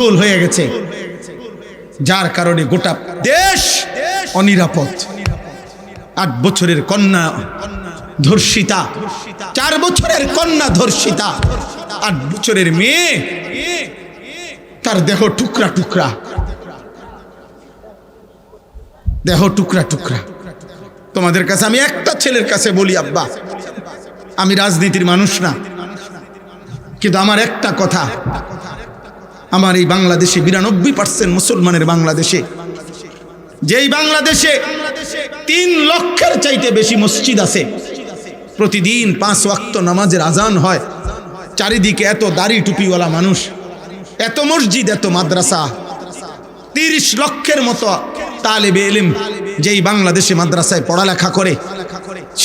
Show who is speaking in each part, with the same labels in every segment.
Speaker 1: ভুল হয়ে গেছে, যার কারণে গোটা দেশ অনিরাপদ। 8 বছরের কন্যা ধর্ষিতা, 4 বছরের কন্যা ধর্ষিতা, 8 বছরের মেয়ে, তার দেহ টুকরা টুকরা, দেহ টুকরা টুকরা। তোমাদের কাছে আমি একটা ছেলের কাছে বলি, আব্বা, আমি রাজনীতির মানুষ না, কিন্তু আমার একটা কথা, আমার এই বাংলাদেশে 92% মুসলমানের বাংলাদেশে, যেই বাংলাদেশে 3 লক্ষের চাইতে বেশি মসজিদ আছে, প্রতিদিন 5 ওয়াক্ত নামাজের আজান হয়, চারিদিকে এত দাড়ি টুপিওয়ালা মানুষ, এত মসজিদ, এত মাদ্রাসা, 30 লক্ষের মতো তালেবে ইলম যেই বাংলাদেশে মাদ্রাসায় পড়ালেখা করে,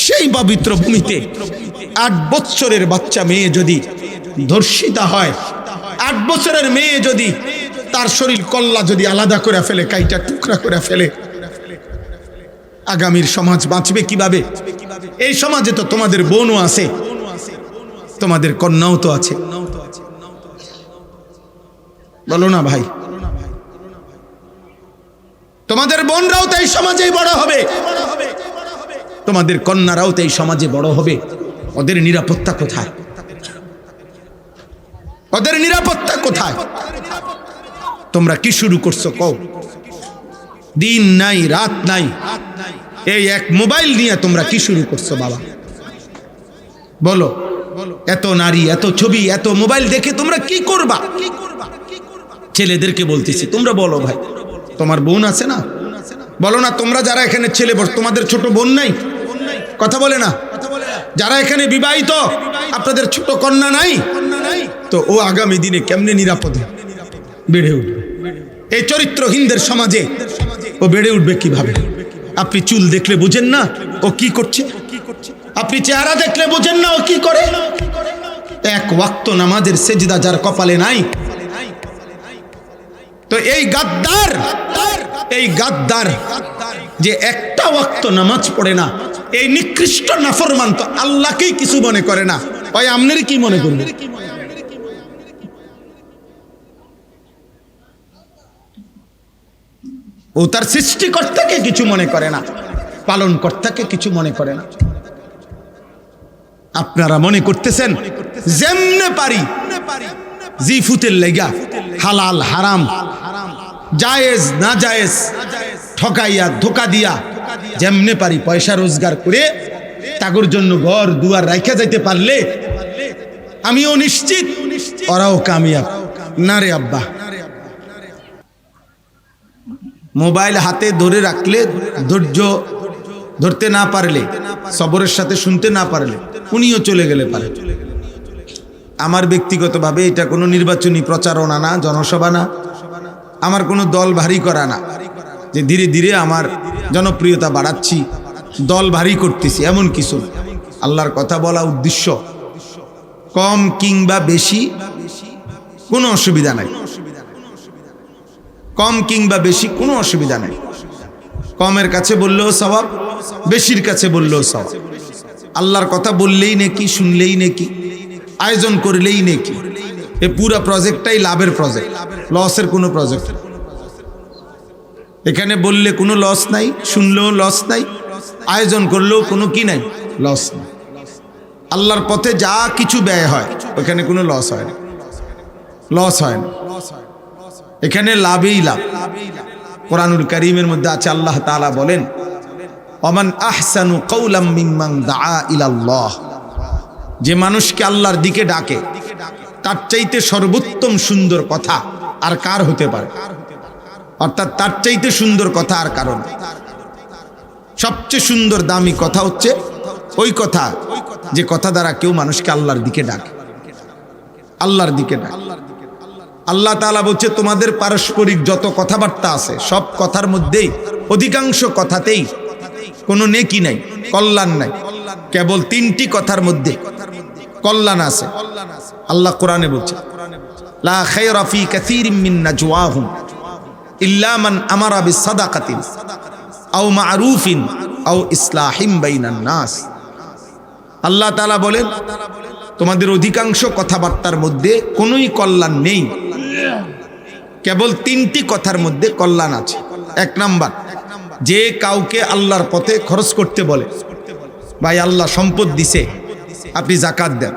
Speaker 1: সেই পবিত্র ভূমিতে 8 বছরের বাচ্চা মেয়ে যদি ধর্ষিতা হয়, 8 বছরের মেয়ে যদি তার শরীর কল্লা যদি আলাদা করে ফেলে, কাইটা টুকরা করে ফেলে, আগামীর সমাজ বাঁচবে কিভাবে? এই সমাজে তো তোমাদের বোনও আছে, তোমাদের কন্যাও তো আছে, বলো না ভাই? তোমাদের বোনরাও তো এই সমাজেই বড় হবে, তোমাদের কন্যারাও তো এই সমাজে বড় হবে। ওদের নিরাপত্তা কোথায়? ওদের নিরাপত্তা কোথায়? তোমরা কি শুরু করছো কও? দিন নাই রাত নাই, এই এক মোবাইল নিয়ে তোমরা কি শুরু করছো বাবা? বলো, এত নারী, এত ছবি, এত মোবাইল দেখে তোমরা কি করবা? ছেলেদেরকে বলতেছি, তোমরা বলো ভাই, তোমার বোন আছে না? বলো না, তোমরা যারা এখানে ছেলে বস, তোমাদের ছোট বোন নাই? কথা বলে না? যারা এখানে বিবাহিত, আপনাদের ছোট কন্যা নাই? তো ও আগামী দিনে কেমনে নিরাপদে বেড়ে উঠবে? এই চরিত্রহীনদের সমাজে ও বেড়ে উঠবে কিভাবে? আপনি চুল দেখলে বুঝেন না ও কি করছে? আপনি চেহারা দেখলে বুঝেন না ও কি করে? 1 ওয়াক্ত নামাজের সেজদা যার কপালে নাই, তো এই গাদ্দার যে একটা ওয়াক্ত নামাজ পড়ে না, এই নিকৃষ্ট নাফরমান তো আল্লাহকেই কিছু মনে করে না, ওই আপনারই কি মনে করবে? ও তার সৃষ্টিকর্তাকে কিছু মনে করে না, পালন কর্তাকে কিছু মনে করে না। আপনারা মনে করতেছেন যেমনে পারি জিফুতের লেগা, হালাল হারাম, জায়েজ না জায়েজ, ঠকাইয়া ধোকা দিয়া যেমনে পারি পয়সা রোজগার করে তাগর জন্য ঘর দুয়ার রাখা যাইতে পারলে আমিও নিশ্চিত ওরাও কামিয়াব। না রে আব্বা, মোবাইল হাতে ধরে রাখলে, ধৈর্য ধরতে না পারলে, সবরের সাথে শুনতে না পারলে, উনিও চলে গেলে পারে। আমার ব্যক্তিগতভাবে এটা কোনো নির্বাচনী প্রচারণা না, জনসভা না, আমার কোনো দল ভারী করা না, যে ধীরে ধীরে আমার জনপ্রিয়তা বাড়াচ্ছি, দল ভারী করতেছি, এমন কিছু। আল্লাহর কথা বলা উদ্দেশ্য, কম কিংবা বেশি কোনো অসুবিধা নাই, কম কিংবা বেশি কোনো অসুবিধা নাই। কমের কাছে বললেও সওয়াব, বেশির কাছে বললেও সওয়াব। আল্লাহর কথা বললেই নেকি, শুনলেই নেকি, আয়োজন করলেই নেকি। এই পুরো প্রজেক্টটাই লাভের প্রজেক্ট, লসের কোনো প্রজেক্ট। এখানে বললে কোনো লস নাই, শুনলেও লস নাই, আয়োজন করলেও কোনো কি নাই, লস নাই। আল্লাহর পথে যা কিছু ব্যয় হয় ওখানে কোনো লস হয় না, লস হয় না, এখানে লাভেই লাভ। কোরআনুল কারীমের মধ্যে আছে, আল্লাহ তাআলা বলেন, ওমান আহসানু কাওলাম মিম্মান দাআ ইলাল্লাহ, যে মানুষকে আল্লাহর দিকে ডাকে তার চাইতে সর্বোত্তম সুন্দর কথা আর কার হতে পারে? অর্থাৎ তার চাইতে সুন্দর কথা আর কারণ, সবচেয়ে সুন্দর দামি কথা হচ্ছে ওই কথা যে কথা দ্বারা কেউ মানুষকে আল্লাহর দিকে ডাকে, আল্লাহর দিকে ডাকে। আল্লাহ তাআলা বলছে, তোমাদের পারস্পরিক যত কথাবার্তা আছে সব কথার মধ্যেই, অধিকাংশ কথাতেই কোনো নেকি নাই, কল্যাণ নাই, কেবল 3টি কথার মধ্যে কল্যাণ আছে। আল্লাহ কোরআনে বলছে, লা খায়রা ফি কাসীরিম মিন নাজওয়াহুম ইল্লা মান আমারা বিসাদাকাতিন আও মা'রুফিন আও ইসলাহিম বাইনান নাস। আল্লাহ তাআলা বলেন, তোমাদের অধিকাংশ কথাবার্তার মধ্যে কোনোই কল্যাণ নেই, কেবল তিনটি কথার মধ্যে কল্যাণ আছে। এক নাম্বার, যে কাউকে আল্লাহর পথে খরচ করতে বলে, ভাই আল্লাহ সম্পদ দিছে, আপনি জাকাত দেন,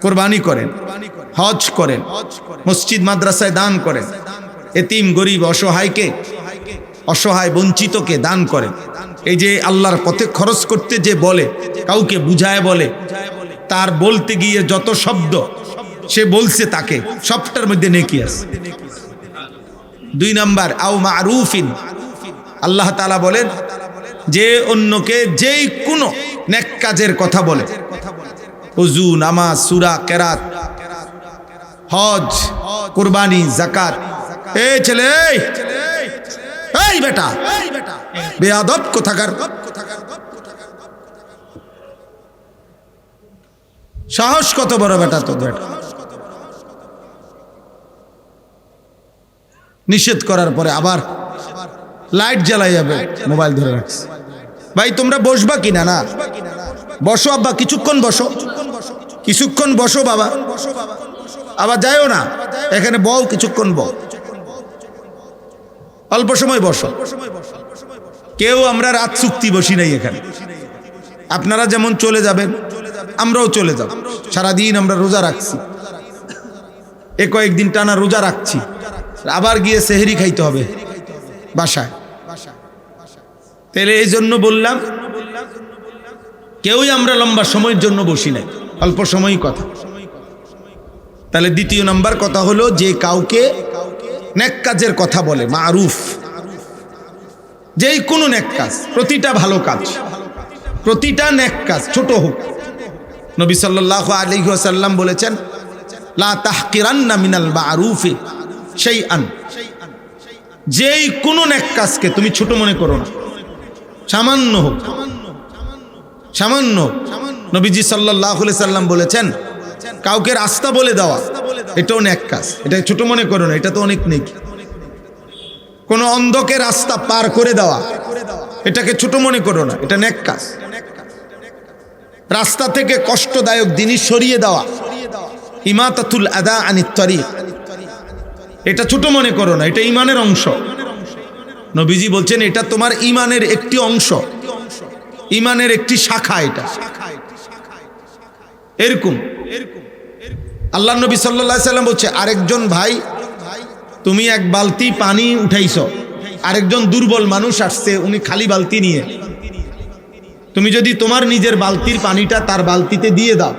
Speaker 1: কোরবানি করেন, হজ করেন, মসজিদ মাদ্রাসায় দান করেন, এতিম গরিব অসহায় বঞ্চিতকে দান করেন। এই যে আল্লাহর পথে খরচ করতে যে বলে, কাউকে বুঝায় বলে, তার বলতে গিয়ে যত শব্দ সে বলছে তাকে সবটার মধ্যে নেকি আছে। 2 নাম্বার, আও মারুফিন, আল্লাহ তাআলা বলেন যে অন্যকে যেই কোনো নেক কাজের কথা বলে, ওযু, নামাজ, সূরা, কেরাত, হজ, কুরবানি, যাকাত, এই ছেলে, এই বেটা, বেয়াদব কোথাকার, সাহস কত বড় বেটা তো, বেটা নিষেধ করার পরে আবার লাইট জ্বালাই যাবে, মোবাইল ধরে রাখছে। ভাই তোমরা বসবা কিনা? না বসো আব্বা, কিছুক্ষণ বসো, কিছুক্ষণ বসো বাবা, আবার যাইও না, এখানে বও, কিছুক্ষণ বও, অল্প সময় বসো। কেউ আমরা রাত চুক্তি বসি নাই এখানে। আপনারা যেমন চলে যাবেন আমরাও চলে যাব। সারাদিন আমরা রোজা রাখছি, কয়েকদিন টানা রোজা রাখছি, আবার গিয়ে সেহরি খাইতে হবে বাসায়। তাহলে এই জন্য বললাম, কেউই আমরা লম্বা সময়ের জন্য বসি নাই, অল্প সময়ই কথা। তাহলে দ্বিতীয় নাম্বার কথা হলো, যে কাউকে নেক কাজের কথা বলে, মারুফ, যেই কোনো নেক কাজ, প্রতিটা ভালো কাজ, প্রতিটা নেক কাজ, ছোট হোক। নবী সাল্লাল্লাহু আলাইহি ওয়াসাল্লাম বলেছেন, লা তাহকিরান্না মিনাল মারুফি শাইআন, যেই কোনো নেক কাজকে তুমি ছোট মনে করো না, সামান্য হোক, সামান্য। নবীজি সাল্লাল্লাহু আলাইহি সাল্লাম বলেছেন, কাউকে রাস্তা বলে দেওয়া, এটাও নেক কাজ, এটা ছোট মনে করো না, এটা তো অনেক নেকি। কোনো অন্ধকে রাস্তা পার করে দেওয়া, এটাকে ছোট মনে করো না, এটা নেক কাজ। রাস্তা থেকে কষ্টদায়ক জিনিস সরিয়ে দেওয়া, ইমাতাতুল আদা আনিত তরিক, এটা ছোট মনে করো না, এটা ঈমানের অংশ। নবীজি বলছেন, এটা তোমার ঈমানের একটি অংশ, ঈমানের একটি শাখা। এটা এরকম আল্লাহ নবী সাল্লাল্লাহু আলাইহি সাল্লাম বলছে, আরেকজন ভাই, তুমি এক বালতি পানি উঠাইছো, আরেকজন দুর্বল মানুষ আসছে, উনি খালি বালতি নিয়ে, তুমি যদি তোমার নিজের বালতির পানিটা তার বালতিতে দিয়ে দাও,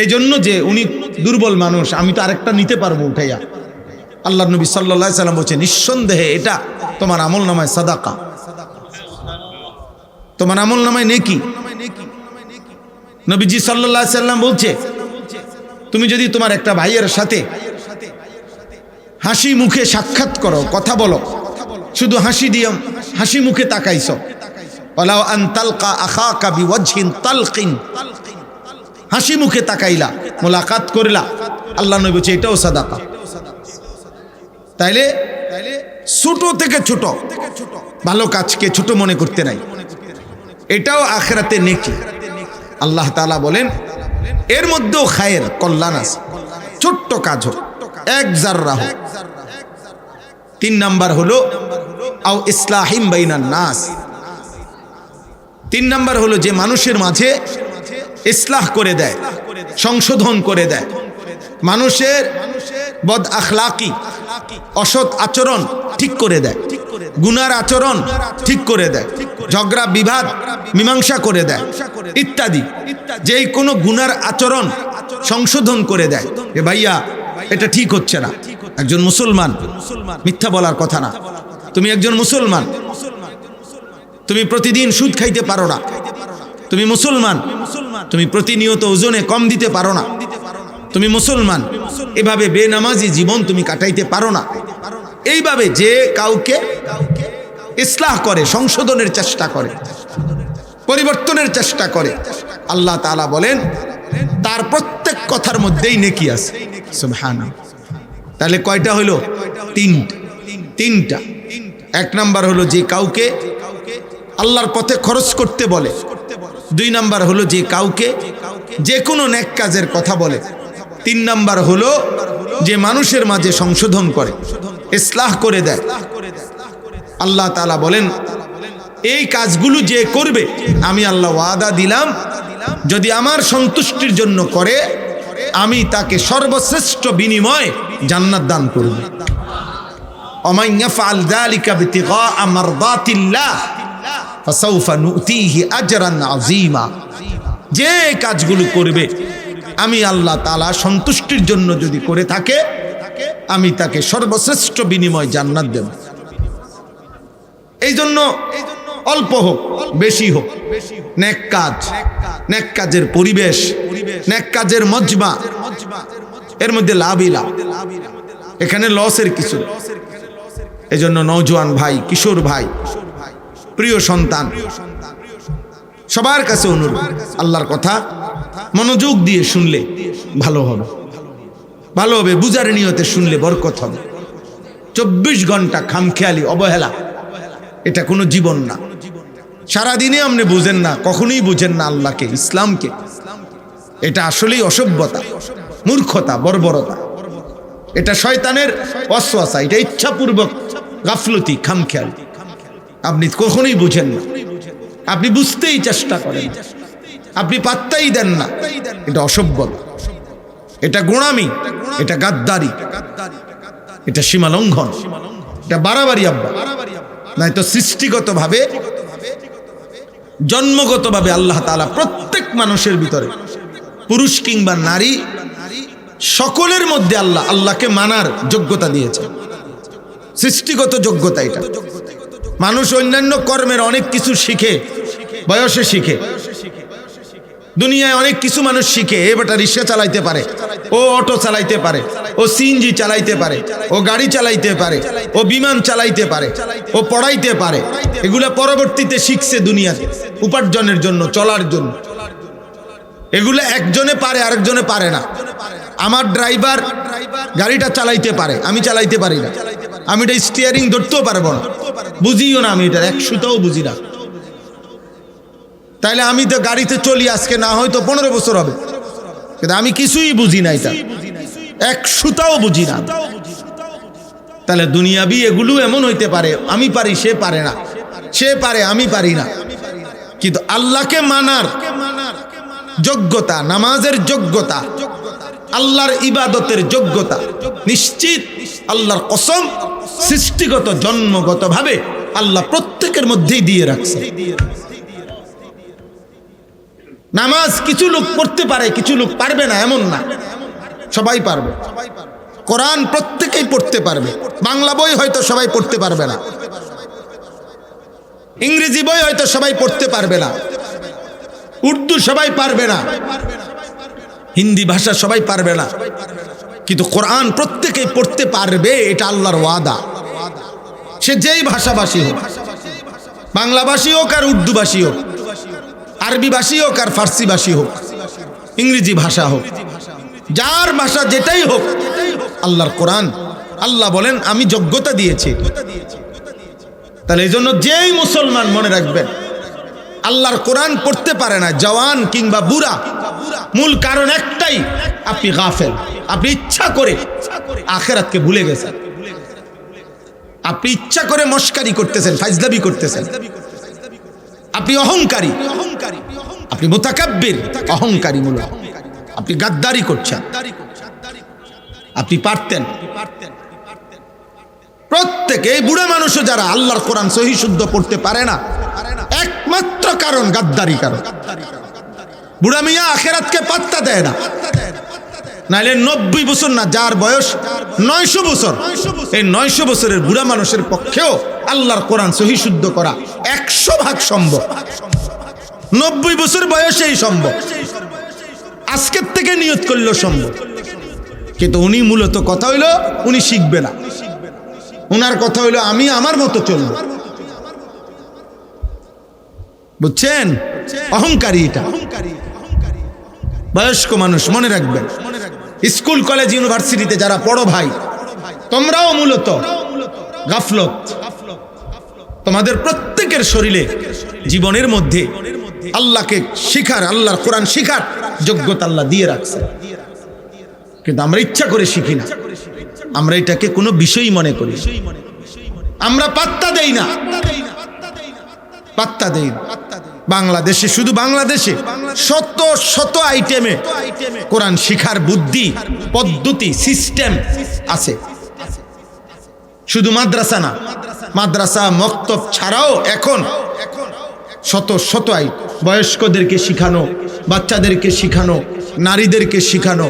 Speaker 1: এই জন্য যে উনি দুর্বল মানুষ, আমি তো আরেকটা নিতে পারবো উঠাইয়া। আল্লাহ নবী সাল্লাল্লাহু আলাইহি সাল্লাম বলছে, নিঃসন্দেহে এটা তোমার আমল নামায় সাদাকা, তোমার আমল নামায় নেকি। নবীজি সাল্লাল্লাহু আলাইহি সাল্লাম বলছে, তুমি যদি তোমার একটা ভাইয়ের সাথে হাসি মুখে সাক্ষাৎ করো, কথা বলো, শুধু হাসি দিয়ে হাসি মুখে তাকাইছো, ওয়ালাউ আন তালকা আখাকা বিওয়াজহিন তালকিন, হাসি মুখে তাকাইলা, মোলাকাত করলা, আল্লাহ নবী বলছে এটাও সাদাকা। তাইলে ছোট থেকে ছোট ভালো কাজকে ছোট মনে করতে নাই, এটাও আখিরাতে নেকি। আল্লাহ তাআলা বলেন, এর মধ্যেও খায়ের, কল্যাণ আছে, ছোট্ট কাজ হোক, এক জাররা হোক। 3 নাম্বার হলো আও ইসলাহিম বাইনান নাস, 3 নাম্বার হলো যে মানুষের মাঝে ইসলাহ করে দেয়, সংশোধন করে দেয়, মানুষের বদ আখলাকি, অসৎ আচরণ ঠিক করে দেয়, গুনার আচরণ ঠিক করে দেয়, ঝগড়া বিবাদ মীমাংসা করে দেয় ইত্যাদি। যেই কোনো গুনার আচরণ সংশোধন করে দেয়, এ ভাইয়া এটা ঠিক হচ্ছে না। একজন মুসলমান, মিথ্যা বলার কথা না, তুমি একজন মুসলমান, তুমি প্রতিদিন সুদ খাইতে পারো না, তুমি মুসলমান, তুমি প্রতিনিয়ত ওজনে কম দিতে পারো না, তুমি মুসলমান, এভাবে বেনামাজি জীবন তুমি কাটাইতে পারো না। এইভাবে যে কাউকে ইসলাহ করে, সংশোধনের চেষ্টা করে, পরিবর্তনের চেষ্টা করে, আল্লাহ তাআলা বলেন তার প্রত্যেক কথার মধ্যেই নেকি আছে। সুবহানাল্লাহ। তাহলে কয়টা হলো? 3টা। 1 নাম্বার হলো যে কাউকে আল্লাহর পথে খরচ করতে বলে, 2 নাম্বার হলো যে কাউকে যে কোনো নেক কাজের কথা বলে, 3 নাম্বার হলো যে মানুষের মাঝে সংশোধন করে, ইসলাহ করে দেয়। আল্লাহ তাআলা বলেন এই কাজগুলো যে করবে আমি আল্লাহ ওয়াদা দিলাম যদি আমার সন্তুষ্টির জন্য করে আমি তাকে সর্বশ্রেষ্ঠ বিনিময় জান্নাত দান করব। ওমান ইয়াফআল যালিকা বিতিগা মারদাতিল্লাহ ফাসাউফা নুতিহি আজরান আযীমা। যে কাজগুলো করবে আমি আল্লাহ তাআলা সন্তুষ্টির জন্য যদি করে থাকে আমি তাকে সর্বশ্রেষ্ঠ বিনিময় জান্নাত দেব। এই জন্য অল্প হোক বেশি হোক নেক কাজ, নেক কাজের পরিবেশ, নেক কাজের মজমা, এর মধ্যে লাভই লাভ, এখানে লসের কিছু। এই জন্য নওজোয়ান ভাই, কিশোর ভাই, প্রিয় সন্তান, সবার কাছে অনুরোধ আল্লাহর কথা মনোযোগ দিয়ে শুনলে ভালো হবে, ভালো হবে। বুঝার নিয়তে শুনলে বরকত হবে। 24 ঘন্টা খামখেয়ালি অবহেলা এটা কোনো জীবন না। সারাদিনে আপনি বুঝেন না, কখনোই বুঝেন না আল্লাহকে, ইসলামকে। এটা আসলেই অসভ্যতা, মূর্খতা, বর্বরতা। এটা শয়তানের ওয়াসওয়াসা, এটা ইচ্ছাপূর্বক গাফলতি, খামখেয়ালি। আপনি কখনোই বুঝেন না, আপনি বুঝতেই চেষ্টা করেন, আপনি পাত্তাই দেন না। এটা অসভ্যতা, এটা গোঁড়ামি, এটা গাদ্দারি, এটা সীমা লঙ্ঘন, এটা বাড়াবাড়ি আব্বা। নয়তো সৃষ্টিগতভাবে, জন্মগতভাবে আল্লাহ তাআলা প্রত্যেক মানুষের ভিতরে, পুরুষ কিংবা নারী, সকলের মধ্যে আল্লাহ আল্লাহকে মানার যোগ্যতা দিয়েছে। সৃষ্টিগত যোগ্যতা এটা। মানুষ অন্যান্য কর্মের অনেক কিছু শিখে, বয়সে শিখে। দুনিয়ায় অনেক কিছু মানুষ শিখে, এ বেটা রিক্সা চালাইতে পারে, ও অটো চালাইতে পারে, ও সিএনজি চালাইতে পারে, ও গাড়ি চালাইতে পারে, ও বিমান চালাইতে পারে, ও পড়াইতে পারে। এগুলা পরবর্তীতে শিখছে দুনিয়াতে উপার্জনের জন্য, চলার জন্য। এগুলা একজনে পারে, আরেকজনে পারে না। আমার ড্রাইভার গাড়িটা চালাইতে পারে, আমি চালাইতে পারি না। আমি এটা স্টিয়ারিং ধরতেও পারবো না, বুঝিও না, আমি এটা 100টাও বুঝি না। তাইলে আমি তো গাড়িতে চলি আজকে না হয়তো 15 বছর হবে, কিন্তু আমি কিছুই বুঝি না, এটা 100টাও বুঝি না। তাহলে দুনিয়াবি এগুলো এমন হইতে পারে, আমি পারি সে পারে না, সে পারে আমি পারি না। কিন্তু আল্লাহকে মানার যোগ্যতা, নামাজের যোগ্যতা, আল্লাহর ইবাদতের যোগ্যতা নিশ্চিত আল্লাহর কসম সৃষ্টিগত জন্মগতভাবে আল্লাহ প্রত্যেকের মধ্যেই দিয়ে রাখছে। নামাজ কিছু লোক পড়তে পারে, কিছু লোক পারবে না, এমন না, সবাই পারবে। কোরআন প্রত্যেকেই পড়তে পারবে। বাংলা বই হয়তো সবাই পড়তে পারবে না, ইংরেজি বই হয়তো সবাই পড়তে পারবে না, উর্দু সবাই পারবে না, হিন্দি ভাষা সবাই পারবে না, কিন্তু কোরআন প্রত্যেকেই পড়তে পারবে। এটা আল্লাহর ওয়াদা। সে যেই ভাষাভাষী হোক, বাংলাভাষী হোক আর উর্দুভাষী হোক, আরবি ভাষী হোক আর ফার্সি ভাষী হোক, ইংরেজি ভাষা হোক, যার ভাষা যেটাই হোক, আল্লাহর কোরআন, আল্লাহ বলেন আমি যোগ্যতা দিয়েছি। তাহলে এই জন্য যেই মুসলমান মনে রাখবেন আল্লাহর কোরআন পড়তে পারে না, জওয়ান কিংবা বুড়া, মূল কারণ একটাই, আপনি গাফেল। আপনি ইচ্ছা করে আখিরাতকে ভুলে গেছেন, আপনি ইচ্ছা করে মস্কারি করতেছেন, ফাজলামি করতেছেন, আপনি অহংকারী, আপনি মুতাকাব্বির, অহংকারী মূলক, আপনি গাদ্দারি করছেন। আপনি পারতেন। প্রত্যেক এই বুড়া মানুষও যারা আল্লাহর কোরআন সহি শুদ্ধ পড়তে পারে না, একমাত্র কারণ গাদ্দারি। কারণ বুড়া মিয়া আখিরাতকে পাত্তা দেয় না। নাইলে 90 বছর না, যার বয়স 900 বছর, এই 900 বছরের বুড়া মানুষের পক্ষেও আল্লাহর কোরআন সহি শুদ্ধ করা 100% সম্ভব। 90 বছর বয়সেই সম্ভব, আজকের থেকে নিয়ত করলেও সম্ভব। কিন্তু উনি মূলত কথা হইল উনি শিখবে না, উনার কথা হইল আমি আমার মতো চলবো। বুঝছেন? অহংকারী এটা। বয়স্ক মানুষ মনে রাখবেন, স্কুল কলেজ ইউনিভার্সিটিতে যারা পড়ো ভাই, তোমরাও মূলত গাফলত। তোমাদের প্রত্যেকের শরীরে, জীবনের মধ্যে আল্লাহকে শিখার, আল্লাহর কোরআন শিখার যোগ্যতা আল্লাহ দিয়ে রাখছে। কিন্তু আমরা ইচ্ছা করে শিখি না, আমরা এটাকে কোনো বিষয় মনে করি, আমরা পাত্তা দেই না, পাত্তা দেই না। বাংলাদেশে, শুধু বাংলাদেশে শত শত আইটেমে কোরআন শিখার বুদ্ধি, পদ্ধতি, সিস্টেম আছে। শুধু মাদ্রাসা না, মাদ্রাসা মক্তব ছাড়াও এখন শত শত বয়স্কদেরকে শিখানো, বাচ্চাদেরকে শিখানো, নারীদেরকে শিখানো।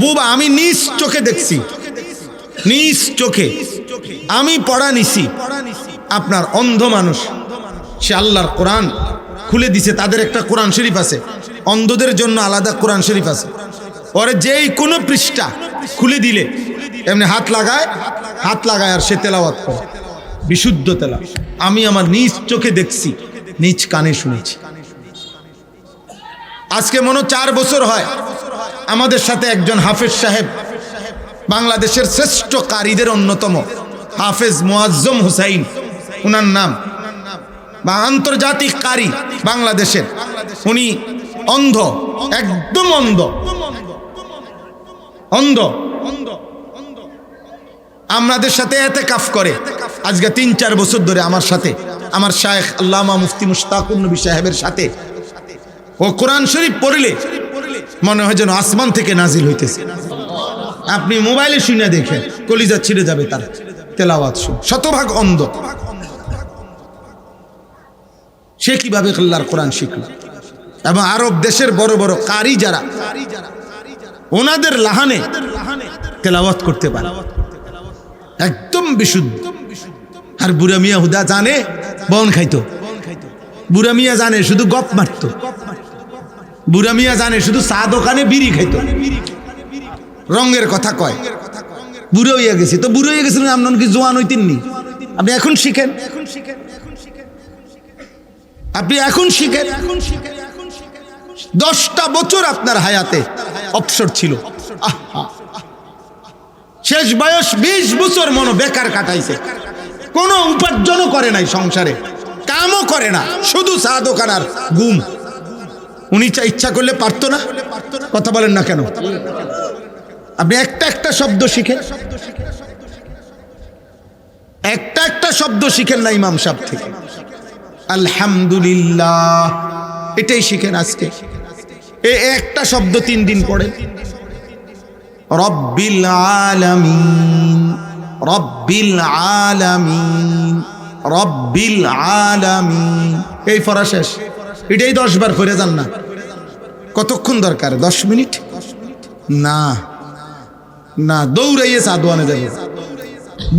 Speaker 1: বুবা, আমি নিজ চোখে দেখছি, নিজ চোখে আমি পড়া নিছি। আপনার অন্ধ মানুষ, সে আল্লাহর কোরআন খুলে দিছে, তাদের একটা কোরআন শরীফ আছে, অন্ধদের জন্য আলাদা কোরআন শরীফ আছে। ওরে যেই কোনো পৃষ্ঠা খুলে দিলে এমনি হাত লাগায় আর সে তেলাওয়াত করে, বিশুদ্ধ তেলা। আমি আমার নিজ চোখে দেখছি, নিজ কানে শুনেছি। আজকে মনে 4 বছর হয় আমাদের সাথে একজন হাফেজ সাহেব, বাংলাদেশের শ্রেষ্ঠ কারীদের অন্যতম হাফেজ মুআজ্জম হুসাইন উনার নাম, বা আন্তর্জাতিক কারি বাংলাদেশের, উনি অন্ধ, একদম অন্ধ, অন্ধ। আমাদের সাথে এতেকাফ করে আজকে 3-4 বছর ধরে আমার সাথে, আমার শায়েখ আল্লামা মুফতি মুশতাকুর নবী সাহেবের সাথে। ও কোরআন শরীফ পড়লে মনে হয় যেন আসমান থেকে নাজিল হইতেছে। আপনি মোবাইলে শুনে দেখেন, কলিজা ছিঁড়ে যাবে তার তেলাওয়াত শুনে। শতভাগ অন্ধ, সে কিভাবে আল্লাহর কোরআন শিখল? এবং আরব দেশের বড় বড় কারি যারা, ওনাদের লাহানে তেলাওয়াত করতে পারে একদম বিশুদ্ধ। আর বুড়া মিয়া হুদা জানে বন খাইতো, বুড়া মিয়া জানে শুধু গপ মারতো, বুড়া মিয়া জানে শুধু চা দোকানে বিড়ি খাইতো, রঙের কথা কয়। বুড়ো হইয়া গেছি তো, বুড়ো হইয়া গেছিলেন আপনার কি জোয়ান হইতেননি? আপনি এখন শিখেন, আপনি এখন শিখেন। 10টা বছর আপনার হায়াতে অবসর ছিল, শেষ বয়স 20 বছর মনো বেকার কাটাইছে, কোনো উপার্জনও করে নাই, সংসারে কামও করে না, শুধু চা দোকান আর গুম। উনি ইচ্ছা করলে পারতো না? কথা বলেন না কেন? আপনি একটা একটা শব্দ শিখেন, একটা একটা শব্দ শিখেন না ইমাম সাহেব থেকে। আলহামদুলিল্লাহ এটাই শিখেন আজকে। একটা শব্দ 3 দিন পড়েন। রব্বিল আলামিন, রব্বিল আলামিন, রব্বিল আলামিন, এই পড়া শেষ। এটাই 10 বার পড়ে যান না। কতক্ষণ দরকার? 10 মিনিট? না না, দৌড়াইয়ে সাদওয়ানে যাবে,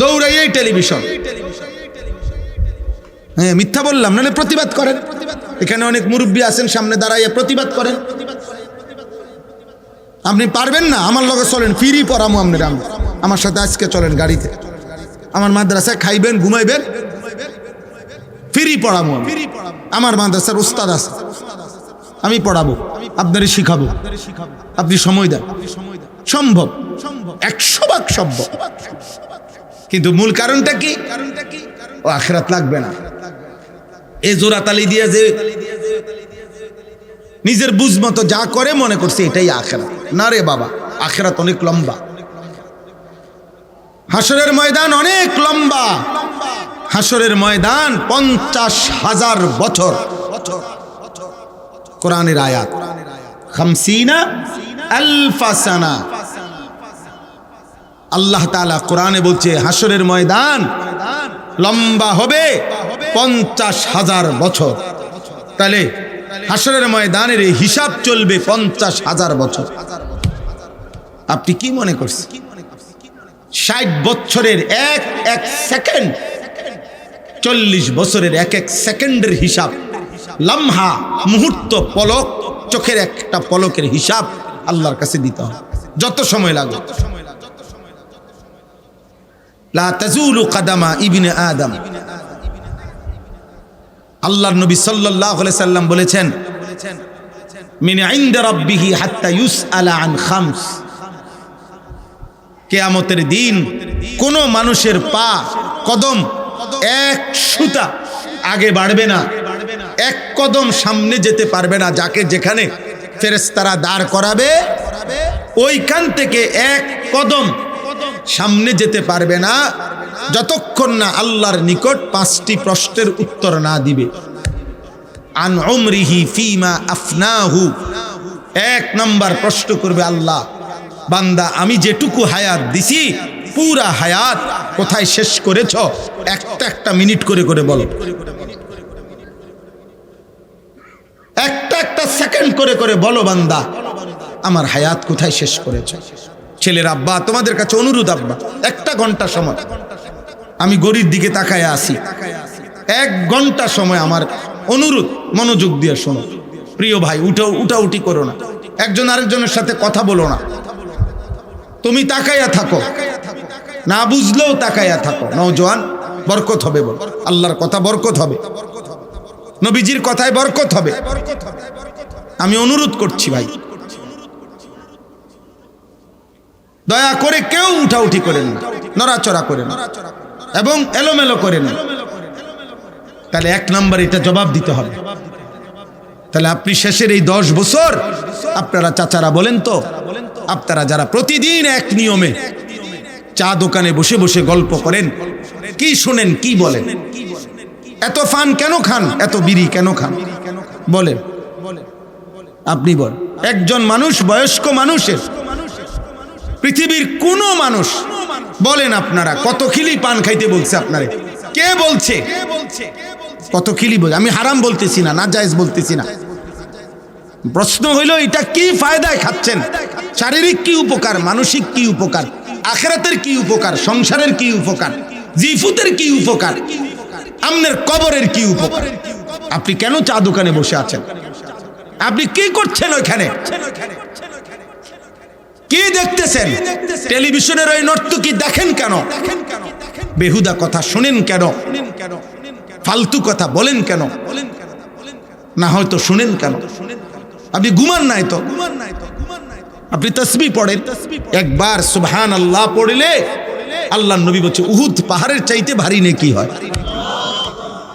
Speaker 1: দৌড়াইয়ে টেলিভিশন। হ্যাঁ, মিথ্যা বললাম, নাহলে প্রতিবাদ করেন। এখানে অনেক মুরব্বী আছেন, সামনে দাঁড়াইয়া প্রতিবাদ করেন। আপনি পারবেন না? আমার লগে চলেন, ফ্রি পড়ামো আপনি। আমার সাথে আজকে চলেন গাড়িতে, আমার মাদ্রাসায় খাইবেন, ঘুমাইবেন, ফ্রি পড়ামো। আমার মাদ্রাসার উস্তাদ আছে, আমি পড়াবো, আপনারই শিখাবো, আপনি সময় দেন। সম্ভব, 100 ভাগ সম্ভব। কিন্তু মূল কারণটা কি? ও আখিরাত লাগবে না। এ জোড়াতালি দিয়ে যে নিজের বুঝ মতো যা করে মনে করছে এটাই আখিরাত। না রে বাবা, আখিরাত অনেক লম্বা, হাসরের ময়দান অনেক লম্বা। হাসরের ময়দান 50,000 বছর। কোরআনের আয়াত 50,000 সানা। আল্লাহ তাআলা কোরআনে বলছে হাসরের ময়দান লম্বা হবে 50,000 বছর। তাহলে হাসরের ময়দানের হিসাব চলবে 50,000 বছর। আপনি কি মনে করছেন 60 বছরের এক এক সেকেন্ড, 40 বছরের এক এক সেকেন্ডের হিসাব, লম্হা, মুহূর্ত, পলক, চোখের একটা পলকের হিসাব আল্লাহর কাছে দিতে হবে, যত সময় লাগে। লা তাজুলু কাদামা ইবনে আদম। আল্লাহর নবী সাল্লাল্লাহু আলাইহি সাল্লাম বলেছেন, মিন ইনদা রাব্বিহি হাত্তা ইউসআলা আন খামস। কিয়ামতের দিন কোন মানুষের পা, কদম এক সুতা আগে বাড়বে না, এক কদম সামনে যেতে পারবে না, যাকে যেখানে ফেরেশতারা দাঁড় করাবে ওইখান থেকে এক কদম সামনে যেতে পারবে না যতক্ষণ না আল্লাহর নিকট 5টি প্রশ্নের উত্তর না দিবে। আন উমরিহি ফিমা আফনাহু, 1 নাম্বার প্রশ্ন করবে আল্লাহ, বান্দা আমি যেটুকু হায়াত দিছি পুরা হায়াত কোথায় শেষ করেছ? একটা মিনিট করে করে বলো, একটা সেকেন্ড করে করে বলো বান্দা আমার হায়াত কোথায় শেষ করেছ। ছেলের আব্বা তোমাদের কাছে অনুরোধ, আব্বা 1 ঘন্টা সময় আমি গড়ির দিকে তাকায় আসি, 1 ঘন্টা সময় আমার অনুরোধ, মনোযোগ দিয়ে শোনো। প্রিয় ভাই, উঠাউঠি করো না, একজন আরেকজনের সাথে কথা বলো না, তুমি তাকায়া থাকো, না বুঝলেও তাকায়া থাকো। নওজোয়ান, বরকত হবে, বল আল্লাহর কথা বরকত হবে, নবীজির কথায় বরকত হবে। আমি অনুরোধ করছি ভাই, দয়া করে কেউ উঠাউঠি করেন না, নড়াচড়া করেন না এবং এলোমেলো করেন না। তাহলে 1 নম্বর এটা জবাব দিতে হবে। তাহলে আপনি শেষের এই 10 বছর, আপনারা চাচারা বলেন তো, আপনারা যারা প্রতিদিন এক নিয়মে চা দোকানে বসে বসে গল্প করেন, কি শুনেন, কি বলেন, এত ফান কেন খান, এত বিড়ি কেন খান বলেন? আপনি বল, একজন মানুষ, বয়স্ক মানুষের, পৃথিবীর কোন মানুষ বলেন আপনারা কত খিলি পান খাইতে বলছে আপনারে? কে বলছে? কত খিলি বলছে? আমি হারাম বলতেছি না, নাজায়েজ বলতেছি না। প্রশ্ন হইল এটা কি ফায়দায় খাচ্ছেন? শারীরিক কি উপকার, মানসিক কি উপকার, আখিরাতের কি উপকার, সংসারের কি উপকার, জিফুতের কি উপকার, আমনের কবরের কি উপকার? আপনি কেন চা দোকানে বসে আছেন? আপনি কি করছেন ওইখানে? কি দেখতেছেন? টেলিভিশনের ওই নর্তকী দেখেন কেন? বেহুদা কথা শুনেন কেন? ফালতু কথা বলেন কেন? না হয়তো শুনেন কেন? আপনি ঘুমান নাই তো? আপনি তাসবিহ পড়েন, একবার সুবহানাল্লাহ পড়লে আল্লাহর নবী বলছে উহুদ পাহাড়ের চাইতে ভারী নেকি হয়।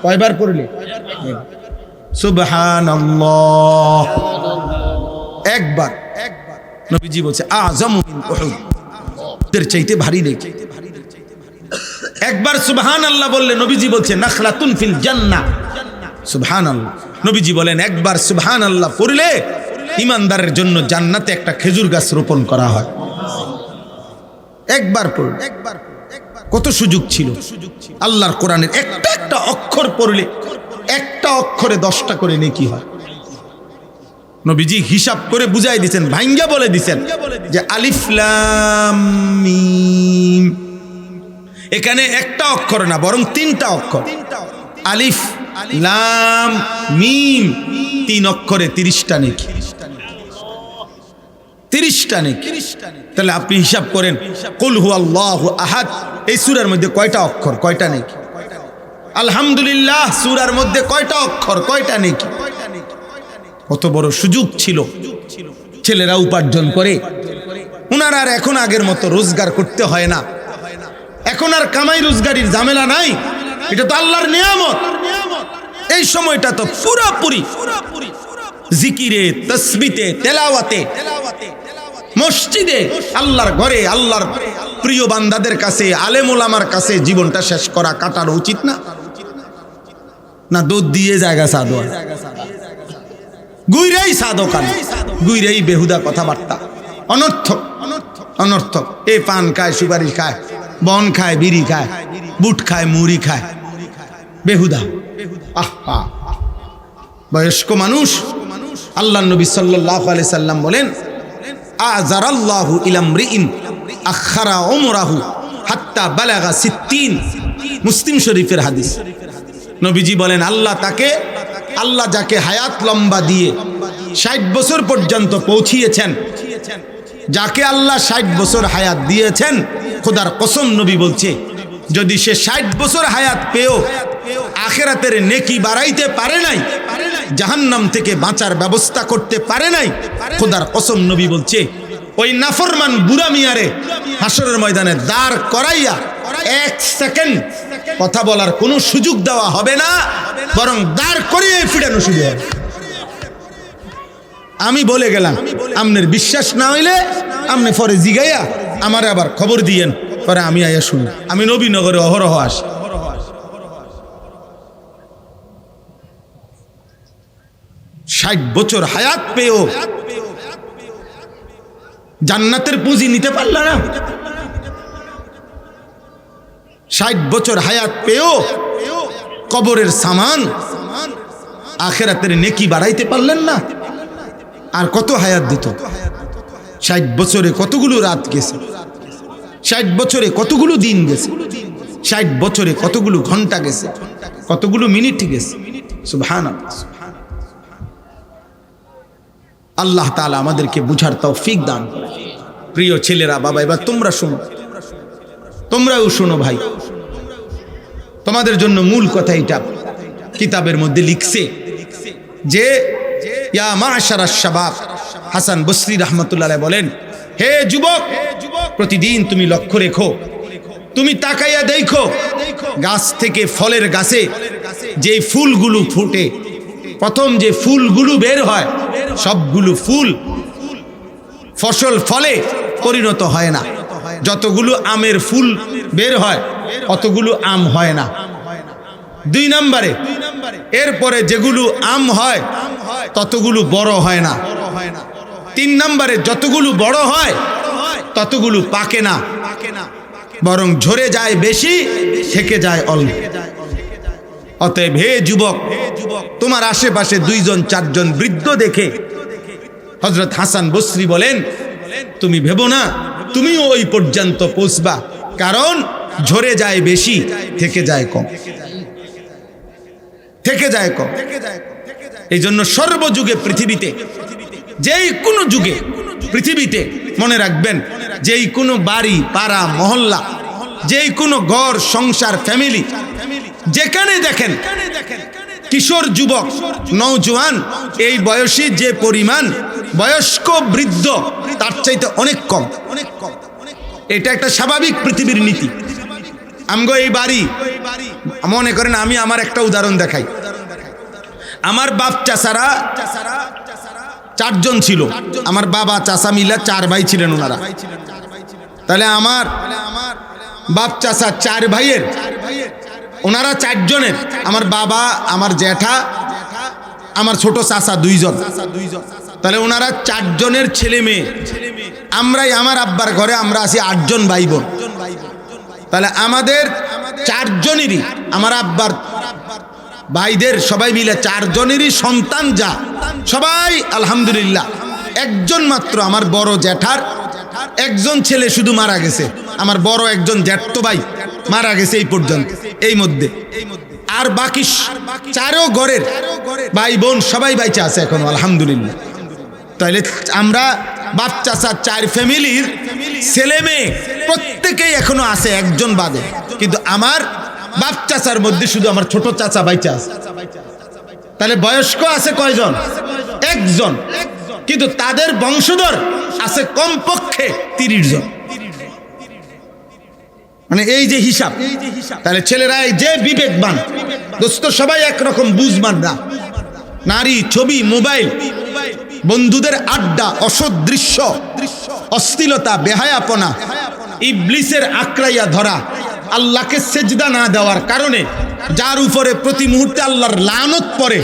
Speaker 1: কয়বার পড়লে? সুবহানাল্লাহ একবার। নবীজি বলছে আযমু মিন উহুদের চাইতে ভারী নেকি। একবার সুবহানাল্লাহ বললে নবীজি বলছে নাখলাতুন ফিল জান্নাহ। সুবহানাল্লাহ, নবীজি বলেন একবার সুবহানাল্লাহ পড়লে ইমানদারের জন্য জান্নাতে একটা খেজুর গাছ রোপণ করা হয়। একবার পড়লে কত সুযোগ ছিল। আল্লাহর কোরআনের একটা অক্ষর পড়লে একটা অক্ষরে 10টা করে নেকি হয়। নবীজি হিসাব করে বুঝাই দিয়েছেন, ভাঙ্গা বলে দিয়েছেন যে আলিফ লাম মিম, এখানে একটা অক্ষর না বরং 3টা অক্ষর। আলিফ লাম মিম 3 অক্ষরে 30টা নেকি, 30টা নেকি। তাহলে আপনি হিসাব করেন কুল হুয়াল্লাহু আহাদ এই সূরার মধ্যে কয়টা অক্ষর, কয়টা নেকি? আলহামদুলিল্লাহ সূরার মধ্যে কয়টা অক্ষর, কয়টা নেকি? কত বড় সুযোগ ছিল। ছেলেরা উপার্জন করে, ওনার আর এখন আগের মতো রোজগার করতে হয় না, এখন আর কামাই রোজগারির ঝামেলা নাই। এটা তো আল্লাহর নিয়ামত। এই সময়টা তো পুরোপুরি জিকিরে, তাসবিতে, তেলাওয়াতে, মসজিদে, আল্লাহর ঘরে, আল্লাহর প্রিয় বান্দাদের কাছে, আলেম ওলামার কাছে জীবনটা শেষ করা, কাটানো উচিত না? না দুধ দিয়ে জায়গা সাধু, গুইরাই সাধো কান, গুইরাই বেহুদা কথাবার্তা, অনর্থক অনর্থক। এ পান খায়, সুপারি খায়, বন খায়, বিড়ি খায়, বুট খায়, মুড়ি খায়, বেহুদা। আহা, বয়স্ক মানুষ। আল্লাহ নবী সাল্লাল্লাহু আলাইহি সাল্লাম বলেন আযারাল্লাহু ইলামরিইন আখারা উমরাহু হাত্তা বালাগা 60। মুসলিম শরীফের হাদিস। নবীজি বলেন আল্লাহ যাকে হায়াত লম্বা দিয়ে 60 বছর পর্যন্ত পৌঁছিয়েছেন, যাকে আল্লাহ 60 বছর হায়াত দিয়েছেন, খোদার কসম নবী বলছে যদি সে 60 বছর হায়াত পেও আখিরাতের নেকি বাড়াইতে পারে নাই, জাহান্নাম থেকে বাঁচার ব্যবস্থা করতে পারে নাই, খোদার কসম নবী বলছে ওই নাফরমান বুড়া মিয়ারে হাসরের ময়দানে দাঁড় করাইয়া 1 সেকেন্ড কথা বলার কোনো সুযোগ দেওয়া হবে না, বরং দাঁড় করিয়ে ফিরানো শুরু হবে। আমি বলে গেলাম, আপনার বিশ্বাস না হইলে আপনি পরে জিগাইয়া আমার আবার খবর দিয়েন, পরে আমি আইয়া শুনি। আমি নবীনগরে অহরহ আসি। 60 বছর হায়াত পেয়েও জান্নাতের পুঁজি নিতে পারল না। 60 বছর হায়াত পেয়েও কবরের সামান আখিরাতের নেকি বাড়াইতে পারলেন না। আর কত হায়াত দিত? 60 বছরে কতগুলো রাত গেছে, 60 বছরে কতগুলো দিন গেছে, 60 বছরে কতগুলো ঘন্টা গেছে, কতগুলো মিনিট গেছে। সুবহানাল্লাহ। আল্লাহ তাআলা আমাদেরকে বুঝার তৌফিক দান করেন। প্রিয় ছেলেরা, বাবা, এবার তোমরা শোনো, তোমরাও শোনো ভাই। তোমাদের জন্য মূল কথা এটা কিতাবের মধ্যে লিখছে যে ইয়া মা'শারাশ শাবাব, হাসান বসরি রাহমাতুল্লাহ আলাইহি বলেন, হে যুবক, প্রতিদিন তুমি লক্ষ্য রেখো, তুমি তাকাইয়া দেখো গাছ থেকে ফলের গাছে যে ফুলগুলো ফুটে, প্রথম যে ফুলগুলো বের হয় সবগুলো ফুল ফসল ফলে পরিণত হয় না। যতগুলো আমের ফুল বের হয় অতগুলো আম হয় না। 2 নম্বরে এরপরে যেগুলো আম হয় ততগুলো বড় হয় না। 3 নম্বরে যতগুলো বড় হয় ততগুলো পাকে না, বরং ঝরে যায় বেশি, থেকে যায় অল্প। অতএব হে যুবক, তোমার আশেপাশে 2-4 জন বৃদ্ধ দেখে হযরত হাসান বসরি বলেন, তুমি ভেবো না তুমিও ওই পর্যন্ত পৌঁছবা, কারণ ঝরে যায় বেশি, থেকে যায় কম, থেকে যায় কম। এই জন্য সর্বযুগে পৃথিবীতে, যেই কোনো যুগে পৃথিবীতে মনে রাখবেন, যেই কোনো বাড়ি, পাড়া, মহল্লা, যেই কোনো ঘর, সংসার, ফ্যামিলি, যেখানে দেখেন কিশোর, যুবক, নওজোয়ান, এই বয়সী যে পরিমাণ, বয়স্ক, বৃদ্ধ তার চাইতে অনেক কম। এটা একটা স্বাভাবিক পৃথিবীর নীতি। আমগো এই বাড়ি, মনে করেন, আমি আমার একটা উদাহরণ দেখাই। আমার বাপ চাচারা 4 জন ছিল। আমার বাবা চাচা মিলা 4 ভাই ছিলেন ওনারা। তাহলে আমার বাপ চাচা 4 ভাইয়ের, ওনারা 4 জনের, আমার বাবা, আমার জ্যাঠা, আমার ছোট চাচা 2 জন। তাহলে ওনারা 4 জনের ছেলে মেয়ে। আমরাই, আমার আব্বার ঘরে আমরা আছি 8 জন ভাই বোন। তাহলে আমাদের 4 জনেরই, আমার আব্বার ভাইদের সবাই মিলে 4 জনেরই সন্তান যা, সবাই আলহামদুলিল্লাহ। একজন মাত্র আমার বড় জ্যাঠার একজন ছেলে শুধু মারা গেছে। আমার বড় একজন জ্যাঠতো ভাই মারা গেছে এই পর্যন্ত, এই মধ্যে। আর বাকি 4 ঘরের ভাই বোন সবাই বাইচা আছে এখন আলহামদুলিল্লাহ। তাইলে আমরা বাপ চাচা 4 ফ্যামিলির ছেলে মেয়ে প্রত্যেকেই এখনো আছে, একজন বাদে। কিন্তু আমার বাপ চাচার মধ্যে শুধু আমার ছোট চাচা বাইচা আছে। তাহলে বয়স্ক আছে কয়জন? 1 জন। কিন্তু তাদের বংশধর আছে কমপক্ষে 30 জন। মানে এই যে হিসাব, তাহলে ছেলেরা যে বিবেকবান দোস্ত, সবাই একরকম বুঝবান না। নারী, ছবি, মোবাইল, বন্ধুদের আড্ডা, অসৎ দৃশ্য, অশ্লীলতা, বেহায়াপনা, ইবলিসের আঁকড়াইয়া ধরা, আল্লাহকে সেজদা না দেওয়ার কারণে যার উপরে প্রতি মুহূর্তে আল্লাহর লানত পড়ে,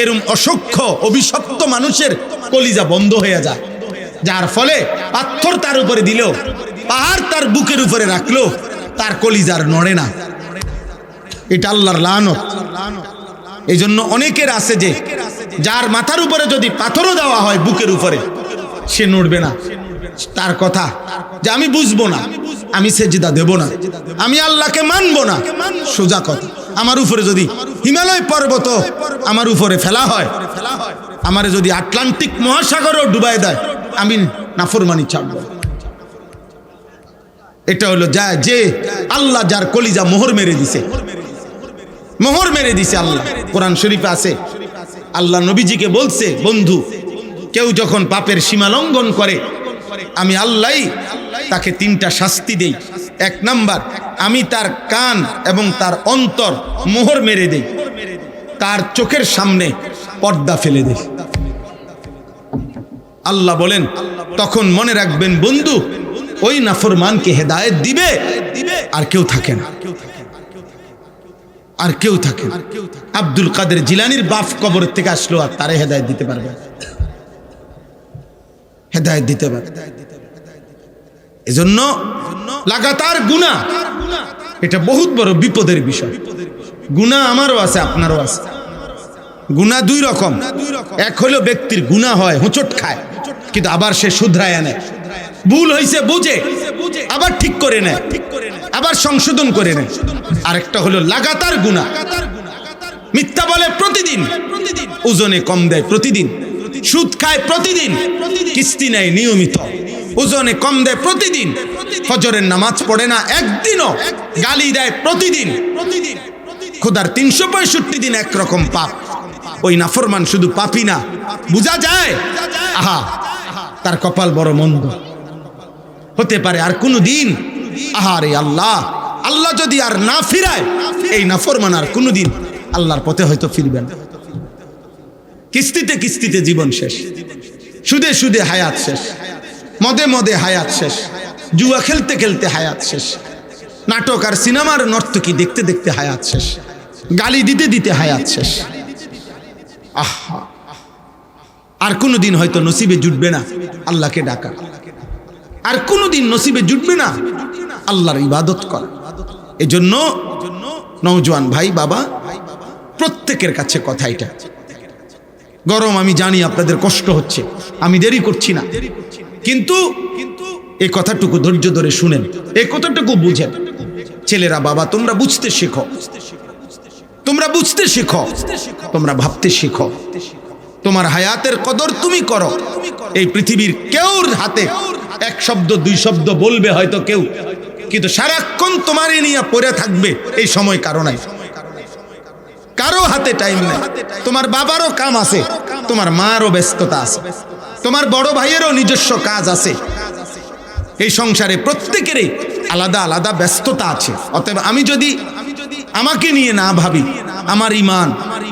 Speaker 1: এরম অসংখ্য অভিশপ্ত মানুষের কলিজা বন্ধ হয়ে যায়। যার ফলে পাথর তার উপরে দিলেও, পাহাড় তার বুকের উপরে রাখলো, তার কলিজার নড়ে না। এটা আল্লাহর লানত। এই জন্য অনেকের আছে যে যার মাথার উপরে যদি পাথরও দেওয়া হয় বুকের উপরে, সে নড়বে না। তার কথা যে আমি বুঝবো না, আমি সেজদা দেব না, আমি আল্লাহকে মানবো না। সোজা কথা। আমার উপরে যদি হিমালয় পর্বত আমার উপরে ফেলা হয়, আমারে যদি আটলান্টিক মহাসাগরও ডুবাই দেয়, আমি নাফরমানি ছাড়ব। এটা হলো যে আল্লাহ যার কলিজা মোহর মেরে দিছে, মোহর মেরে দিছে আল্লাহ। কোরআন শরীফে আছে, আল্লাহ নবীজিকে বলছে, বন্ধু, কেউ যখন পাপের সীমা লঙ্ঘন করে, আমি আল্লাহ তাকে 3টা শাস্তি দেই। 1 নাম্বার, আমি তার কান এবং তার অন্তর মোহর মেরে দেই, তার চোখের সামনে পর্দা ফেলে দেই। আল্লাহ বলেন তখন মনে রাখবেন বন্ধু, ওই নাফরমানকে হেদায়েত দিবে আর কেউ থাকে না, আর কেউ থাকে না। আব্দুল কাদের জিলানীর বাপ কবর থেকে আসলো, আর তারে হেদায়েত দিতে পারবে? হেদায়েত দিতে পারবে? এজন্য লাগাতার গুনাহ, এটা বহুত বড় বিপদের বিষয়। গুনাহ আমারও আছে, আপনারও আছে। গুনাহ দুই রকম। এক হলো ব্যক্তির গুনাহ হয়, হোঁচট খায়, কিন্তু আবার সে শুধরায় আনে। ভুল হয়েছে বুঝে আবার ঠিক করে নেয়, আবার সংশোধন করে নেয়। আরেকটা হলো লাগাতার গুনাহ, মিথ্যা বলে প্রতিদিন, ওজনে কম দেয় প্রতিদিন, সুদ খায় প্রতিদিন, কিস্তি নেয় নিয়মিত, ওজনে কম দেয় প্রতিদিন, ফজরের নামাজ পড়ে না একদিনও, গালি দেয় প্রতিদিন, খোদার 365 দিন একরকম পাপ। ওই নাফরমান শুধু পাপী না, বুঝা যায় আহা তার কপাল বড় মন্দ। হতে পারে আর কোনো দিন, আহারে আল্লাহ, আল্লাহ যদি আর না ফিরায়, এই নাফরমান আর কোনোদিন আল্লাহর পথে হয়তো ফিরবেন। কিস্তিতে কিস্তিতে জীবন শেষ, সুদে সুদে হায়াত শেষ, মদে মদে হায়াত শেষ, জুয়া খেলতে খেলতে হায়াত শেষ, নাটক আর সিনেমার নর্তকী দেখতে দেখতে হায়াত শেষ, গালি দিতে দিতে হায়াত শেষ। আহা, আর কোনোদিন হয়তো নসিবে জুটবে না আল্লাহকে ডাকা, আর কোনোদিন নসিবে জুটবে না আল্লাহর ইবাদত করা। এজন্য নওজোয়ান ভাই, বাবা, প্রত্যেকের কাছে কথা এটা। গরম আমি জানি, আপনাদের কষ্ট হচ্ছে, আমি দেরি করছি না, কিন্তু এই কথাটুকু ধৈর্য ধরে শুনেন, এই কথাটুকু বুঝেন। ছেলেরা, বাবা, তোমরা বুঝতে শেখো, তোমরা বুঝতে শেখো, তোমরা ভাবতে শেখো। তোমার হায়াতের কদর তুমি করো। এই পৃথিবীর কেউর হাতে এক শব্দ দুই শব্দ বলবে হয়তো কেউ, কিন্তু সারাক্ষণ তোমারই নিয়ে পড়ে থাকবে এই সময় কারো নাই, কারো হাতে টাইম নেই। তোমার বাবারও কাম আছে, তোমার মারও ব্যস্ততা আছে, তোমার বড় ভাইয়েরও নিজস্ব কাজ আছে। এই সংসারে প্রত্যেকেরই আলাদা আলাদা ব্যস্ততা আছে। অতএব আমি যদি আমাকে নিয়ে না ভাবি, আমার ঈমান,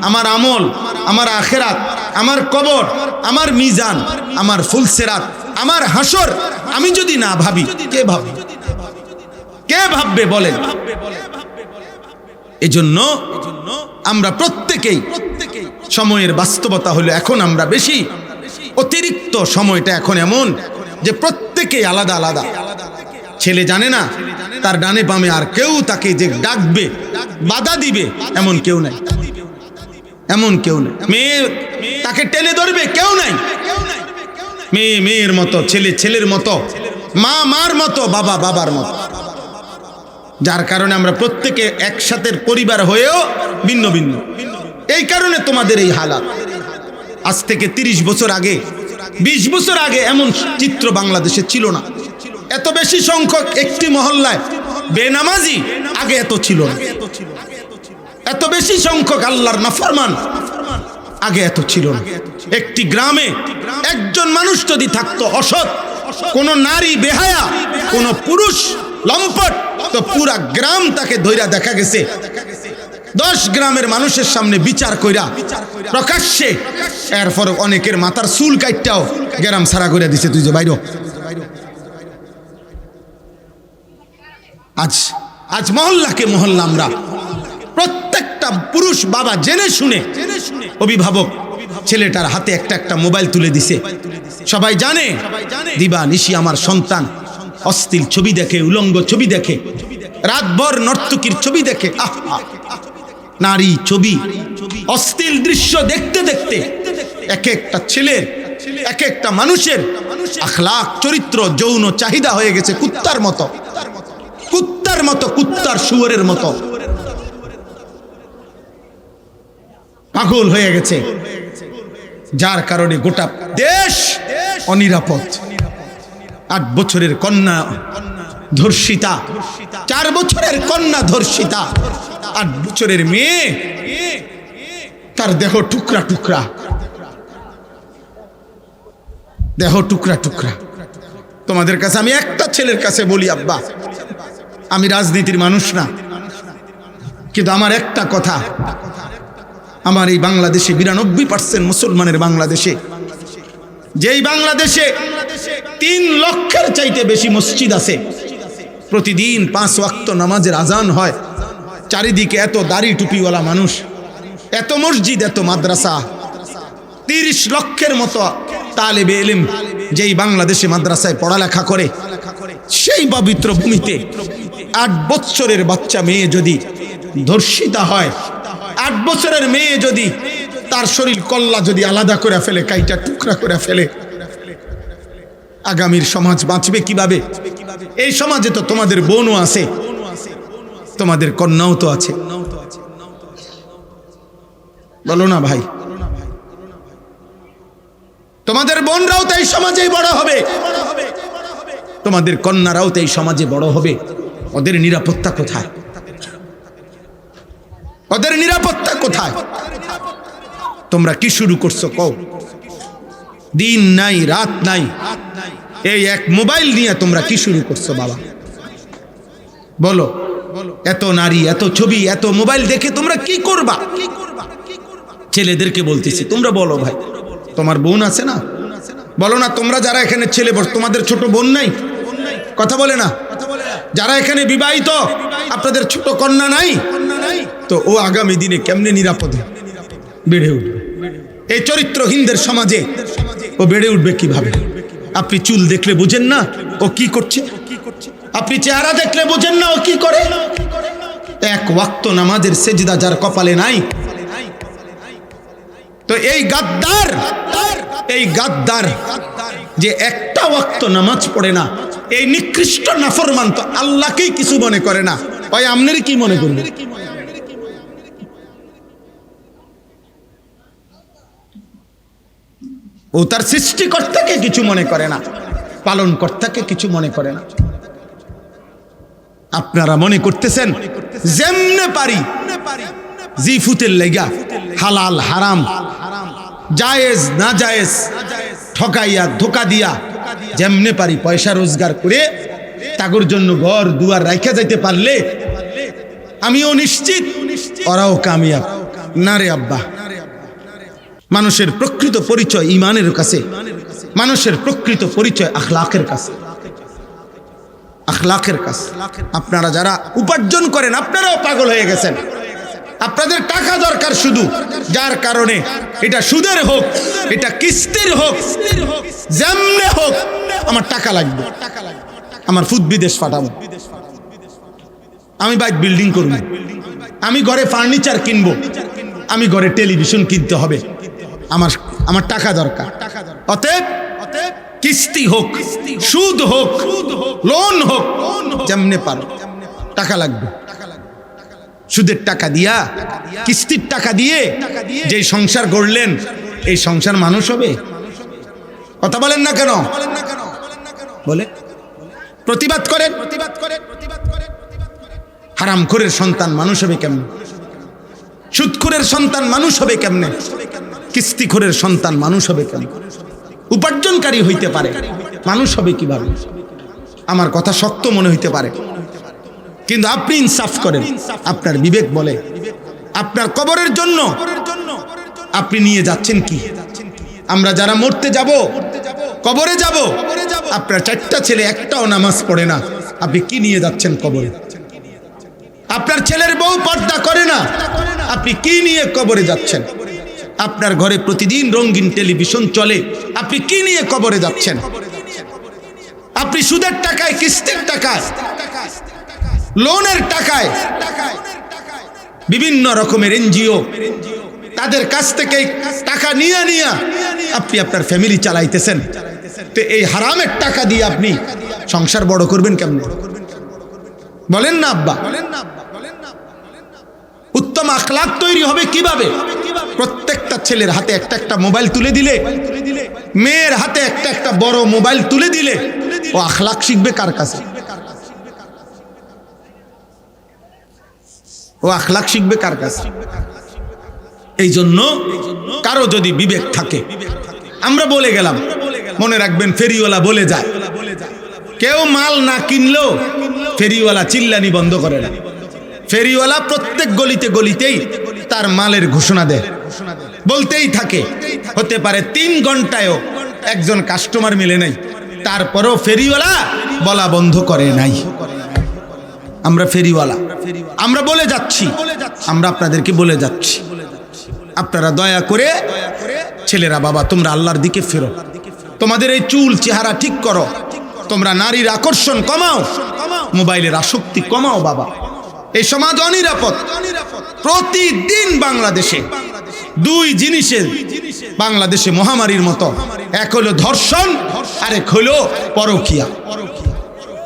Speaker 1: আমার আমল, আমার আখিরাত, আমার কবর, আমার মিজান, আমার ফুলসিরাত, আমার হাসর আমি যদি না ভাবি, কে ভাববে? কে ভাববে বলেন? এজন্য আমরা প্রত্যেকেই, সময়ের বাস্তবতা হলো এখন আমরা বেশি অতিরিক্ত, সময়টা এখন এমন যে প্রত্যেকেই আলাদা আলাদা। ছেলে জানে না তার ডানে বামে আর কেউ তাকে যে ডাকবে, বাধা দিবে, এমন কেউ নাই, এমন কেউ নাই। মেয়ে তাকে টেনে ধরবে, কেউ নাই। মেয়ে মেয়ের মতো, ছেলে ছেলের মতো, মা মার মতো, বাবা বাবার মতো। যার কারণে আমরা প্রত্যেকে একসাথে পরিবার হয়েও ভিন্ন ভিন্ন। এই কারণে তোমাদের এই হালাত। আজ থেকে 30 বছর আগে, 20 বছর আগে এমন চিত্র বাংলাদেশে ছিল না। এত বেশি সংখ্যক একটি মহল্লায় বেনামাজি আগে এত ছিল না। এত বেশি সংখ্যক আল্লাহর নাফরমান আগে এত ছিল না। একটি গ্রামে একজন মানুষ যদি থাকতো অসৎ, কোন নারী বেহায়া, কোন পুরুষ লম্পট, তো পুরা গ্রাম তাকে ধইরা দেখা গেছে 10 গ্রামের মানুষের সামনে বিচার কইরা প্রকাশ্যে, এরপর অনেকের মাথার চুল কাটটাও গ্রাম সারা করে দিছে, তুই যে বাইরো। আজ আজ মহল্লাকে মহল্লা আমরা প্রত্যেকটা পুরুষ বাবা জেনে শুনে, অভিভাবক ছেলেটার হাতে একটা একটা মোবাইল তুলে দিছে। সবাই জানে দিবা নিশি আমার সন্তান অশ্লীল ছবি দেখে, উলঙ্গ ছবি দেখে, রাতভর নর্তকীর ছবি দেখে, নারী ছবি, অশ্লীল দৃশ্য দেখতে দেখতে এক একটা ছেলের, এক একটা মানুষের আখলাক, চরিত্র, যৌন চাহিদা হয়ে গেছে কুত্তার মতো, কুত্তার মতো, কুত্তার শুয়োরের মতো পাগল হয়ে গেছে। যার কারণে গোটা দেশ অনিরাপদ। 8 বছরের কন্যা ধর্ষিতা, 4 বছরের কন্যা ধর্ষিতা, 8 বছরের মেয়ে, তার দেহ টুকরা টুকরা, দেহ টুকরা টুকরা। তোমাদের কাছে আমি একটা ছেলের কাছে বলি, আব্বা, আমি রাজনীতির মানুষ না, কিন্তু আমার একটা কথা, আমার এই বাংলাদেশে 92% মুসলমানের বাংলাদেশে যেই বাংলাদেশে 3 লক্ষের চাইতে বেশি মসজিদ আছে, প্রতিদিন 5 ওয়াক্ত নামাজের আজান হয়, চারিদিকে এত দাড়ি টুপিওয়ালা মানুষ, এত মসজিদ, এত মাদ্রাসা, 30 লক্ষের মতো তালেবে ইলম যেই বাংলাদেশে মাদ্রাসায় পড়ালেখা করে, সেই পবিত্র ভূমিতে 8 বছরের বাচ্চা মেয়ে যদি ধর্ষিতা হয়, 8 বছরের মেয়ে যদি তার শরীর কল্লা যদি আলাদা করে ফেলে, কাইটা টুকরা করে ফেলে, আগামীর সমাজ বাঁচবে কিভাবে? এই সমাজে তো তোমাদের বোনও আছে, তোমাদের কন্যাও তো আছে, বলো না ভাই? তোমাদের বোনরাও তো এই সমাজেই বড় হবে, তোমাদের কন্যারাও তো এই সমাজে বড় হবে। ওদের নিরাপত্তা কোথায়? ওদের নিরাপত্তা কোথায়? তোমরা কি শুরু করছো কও? দিন নাই রাত নাই, এই এক মোবাইল নিয়ে তোমরা কি শুরু করছো বাবা? বলো, এত নারী, এত ছবি, এত মোবাইল দেখে তোমরা কি করবা? ছেলেদেরকে বলতেছি, তোমরা বলো ভাই, তোমার বোন আছে না? বলো না, তোমরা যারা এখানে ছেলে, তোমাদের ছোট বোন নাই? কথা বলে না? যারা এখানে বিবাহিত, আপনাদের ছোট কন্যা নাই? তো ও আগামী দিনে কেমনে নিরাপদে বেড়ে উঠবে? এই চরিত্রহীনদের সমাজে ও বেড়ে উঠবে কিভাবে? আপনি চুল দেখলে বুঝেন না ও কি করছে? আপনি চেহারা দেখলে বুঝেন না ও কি করে? 1 ওয়াক্ত নামাজের সেজদা যার কপালে নাই, তো এই গাদ্দার যে একটা ওয়াক্ত নামাজ পড়ে না, এই নিকৃষ্ট নাফরমান তো আল্লাহকেই কিছু মনে করে না, ওই আমনেরই কি মনে করবে? ও তার সৃষ্টিকর্তাকে কিছু মনে করে না, পালনকর্তাকে কিছু মনে করে না। আপনারা মনে করতেছেন যেমনে পারি জিফুতের লেগা, হালাল হারাম, জায়েজ না জায়েজ, ঠকাইয়া ধোকা দিয়া যেমনে পারি পয়সা রোজগার করে তাগর জন্য ঘর দুয়ার রাখা যাইতে পারলে আমিও নিশ্চিত ওরাও কামিয়াব। না রে আব্বা, মানুষের প্রকৃত পরিচয় ঈমানের কাছে, মানুষের প্রকৃত পরিচয় আখলাকের কাছে, আখলাকের কাছে। আপনারা যারা উপার্জন করেন, আপনারাও পাগল হয়ে গেছেন, আপনাদের টাকা দরকার শুধু, যার কারণে এটা সুদের হোক, এটা কিস্তির হোক, যেমনে হোক আমার টাকা লাগবে, আমার ফুদ বিদেশ পাঠাবো, আমি বাইক বিল্ডিং করব, আমি ঘরে ফার্নিচার কিনবো, আমি ঘরে টেলিভিশন কিনতে হবে, আমার টাকা দরকার। অতএব কিস্তি হোক, সুদ হোক, লোন হোক, যেমনে পারো টাকা লাগবে। সুদের টাকা দিয়া, কিস্তির টাকা দিয়ে যে সংসার গড়লেন, এই সংসার মানুষ হবে? কথা বলেন না কেন? বলে প্রতিবাদ করেন। হারামখোরের সন্তান মানুষ হবে কেমনে? সুদখোরের সন্তান মানুষ হবে কেমনে? কিস্তিখোরের সন্তান মানুষ হবে কেমনে? উপার্জনকারী হইতে পারে, মানুষ হবে কিভাবে? আমার কথা শক্ত মনে হইতে পারে, কিন্তু আপনি ইনসাফ করেন। আপনার বিবেক বলে আপনার কবরের জন্য আপনি নিয়ে যাচ্ছেন কি? আমরা যারা মরতে যাব, কবরে যাব, আপনার 4টা ছেলে একটাও নামাজ পড়ে না, আপনি কি নিয়ে যাচ্ছেন কবরে? আপনার ছেলের বউ পর্দা করে না, আপনি কি নিয়ে কবরে যাচ্ছেন? আপনার ঘরে প্রতিদিন রঙিন টেলিভিশন চলে, আপনি কি নিয়ে কবরে যাচ্ছেন? আপনি সুদের টাকায়, কিস্তির টাকায়, লোনের টাকায়, বিভিন্ন রকমের এনজিও তাদের কাছ থেকে টাকা নিয়ে আপনি আপনার ফ্যামিলি চালাইতেছেন। তো এই হারামের টাকা দিয়ে আপনি সংসার বড় করবেন কেমনে? বলেন না আব্বা? উত্তম আখলাক তৈরি হবে কিভাবে? প্রত্যেকটা ছেলের হাতে একটা একটা মোবাইল তুলে দিলে, মেয়ের হাতে একটা একটা বড় মোবাইল তুলে দিলে, ও আখলাক শিখবে কার কাছে? ও আখলাক শিখবে কার কাছে? এই জন্য কারো যদি বিবেক থাকে, আমরা বলে গেলাম, মনে রাখবেন ফেরিওয়ালা বলে যায়, কেউ মাল না কিনলেও ফেরিওয়ালা চিল্লানি বন্ধ করে না। ফেরিওয়ালা প্রত্যেক গলিতে গলিতেই তার মালের ঘোষণা দেয়, বলতেই থাকে, হতে পারে 3 ঘন্টায়ও একজন কাস্টমার মিলে নাই, তারপরেও ফেরিওয়ালা বলা বন্ধ করে নাই। আমরা ফেরিওয়ালা, আমরা বলে যাচ্ছি, আমরা আপনাদেরকে বলে যাচ্ছি, আপনারা দয়া করে ছেলেরা, বাবা তোমরা আল্লাহর দিকে ফেরো, তোমাদের এই চুল চেহারা ঠিক করো, তোমরা নারীর আকর্ষণ কমাও, মোবাইলের আসক্তি কমাও। বাবা এই সমাজ অনিরাপদ। প্রতিদিন বাংলাদেশে দুই জিনিসের বাংলাদেশে মহামারীর মতো, এক হলো ধর্ষণ, আরেক হলো পরকীয়া।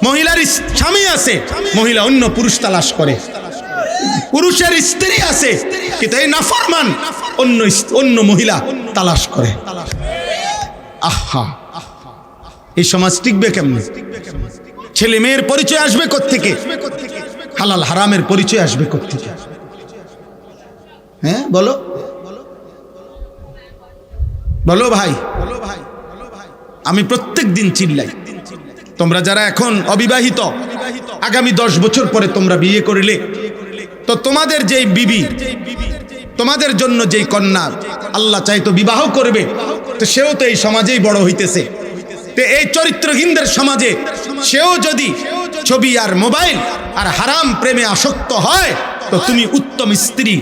Speaker 1: মহিলার স্বামী আছে, মহিলা অন্য পুরুষ তালাশ করে, পুরুষের স্ত্রী আছে কিন্তু এই নাফরমান অন্য মহিলা তালাশ করে। আহা, এই সমাজ টিকবে কেমনে? ছেলে মেয়ের পরিচয় আসবে কোত্থেকে? হালাল হারামের পরিচয় আসবে কোত্থেকে? হ্যাঁ বলো বলো ভাই। আমি প্রত্যেক দিন চিল্লাই, তোমরা যারা এখন অবিবাহিত, আগামী 10 বছর পরে তোমরা বিয়ে করিলে তো তোমাদের যেই বিবি, তোমাদের জন্য যেই কন্যা আল্লাহ চাইতো বিবাহ করবে, তো সেও তো এই সমাজেই বড় হইতেছে। তো এই চরিত্রহীনদের সমাজে সেও যদি ছবি আর মোবাইল আর হারাম প্রেমে আসক্ত হয়, তো তুমি উত্তম স্ত্রী,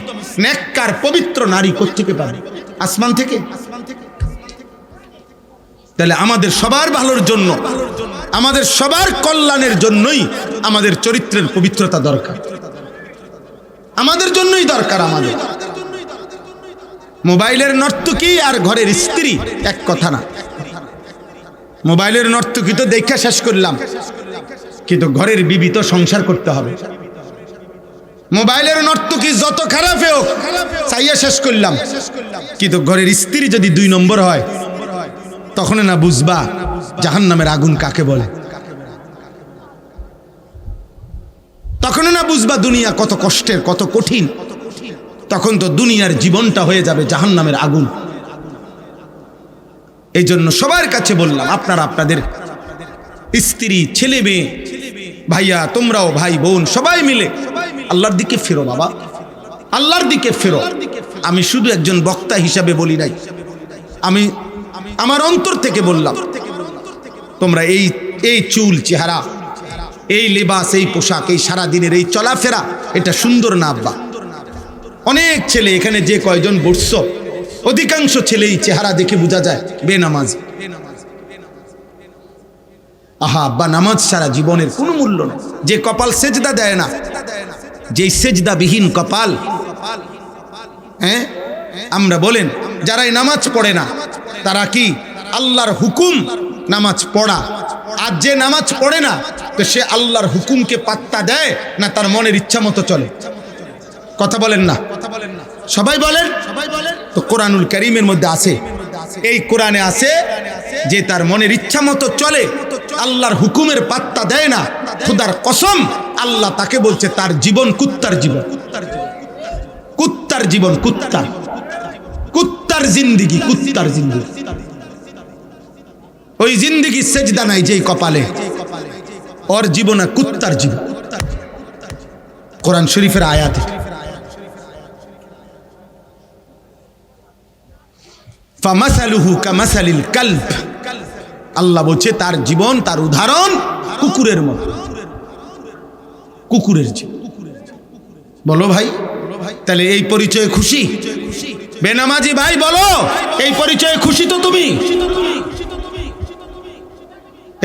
Speaker 1: নেককার পবিত্র নারী কোত্থেকে পাবে? আসমান থেকে? তাহলে আমাদের সবার ভালোর জন্য, আমাদের সবার কল্যাণের জন্যই আমাদের চরিত্রের পবিত্রতা দরকার, আমাদের জন্যই দরকার। আমাদের মোবাইলের নর্তকী আর ঘরের স্ত্রী এক কথা না। মোবাইলের নর্তকী তো দেখা শেষ করলাম, কিন্তু ঘরের বিবি তো সংসার করতে হবে। মোবাইলের নর্তকী যত খারাপ হোক চাইয়া শেষ করলাম, কিন্তু ঘরের স্ত্রী যদি 2 নম্বর হয়, তখন না বুঝবা জাহান্নামের আগুন কাকে বলে, তখন না বুঝবা দুনিয়া কত কষ্টের, কত কঠিন। তখন তো দুনিয়ার জীবনটা হয়ে যাবে জাহান্নামের আগুন। এই জন্য সবার কাছে বললাম, আপনারা আপনাদের স্ত্রী, ছেলে মেয়ে, ভাইয়া তোমরাও, ভাই বোন সবাই মিলে আল্লাহর দিকে ফেরো। বাবা আল্লাহর দিকে ফেরো। আমি শুধু একজন বক্তা হিসাবে বলি নাই, আমি আমার অন্তর থেকে বললাম, তোমরা এই চুল চেহারা, এই লেবাস, এই পোশাক, এই সারাদিনের এই চলাফেরা, এটা সুন্দর না আব্বা। অনেক ছেলে এখানে যে কয়জন বসছো, অধিকাংশ ছেলে এই চেহারা দেখে বোঝা যায় বেনামাজ। আহা আব্বা, নামাজ ছাড়া জীবনের কোনো মূল্য নেই। যে কপাল সেজদা দেয় না, যে সেজদা বিহীন কপাল, হ্যাঁ আমরা বলেন যারাই নামাজ পড়ে না, তারা কি আল্লাহর হুকুম নামাজ পড়া, আর যে নামাজ পড়ে না তো সে আল্লাহর হুকুমকে পাত্তা দেয় না, তার মনের ইচ্ছা মতো চলে? কথা বলেন না? সবাই বলেন। তো কোরআনুল কারীমের মধ্যে আছে, এই কোরআনে আছে যে তার মনের ইচ্ছা মতো চলে, আল্লাহর হুকুমের পাত্তা দেয় না, খোদার কসম আল্লাহ তাকে বলছে তার জীবন কুত্তার জীবন, কুত্তার জীবন, কুত্তার জিন্দিগি, কুত্তার জিন্দিগি। ওই জিন্দিগি সেজদা নাই যেই কপালে, ওর জীবনে কুত্তার জীবন। কোরআন শরীফের আয়াত। ফামাসালুহু কামাসালিল কালব, আল্লাহ বলছে তার জীবন, তার উদাহরণ কুকুরের মতো, কুকুরের জীবন। বলো ভাই, তাহলে এই পরিচয়ে খুশি? বেনামাজি ভাই বলো, এই পরিচয়ে খুশি তো তুমি?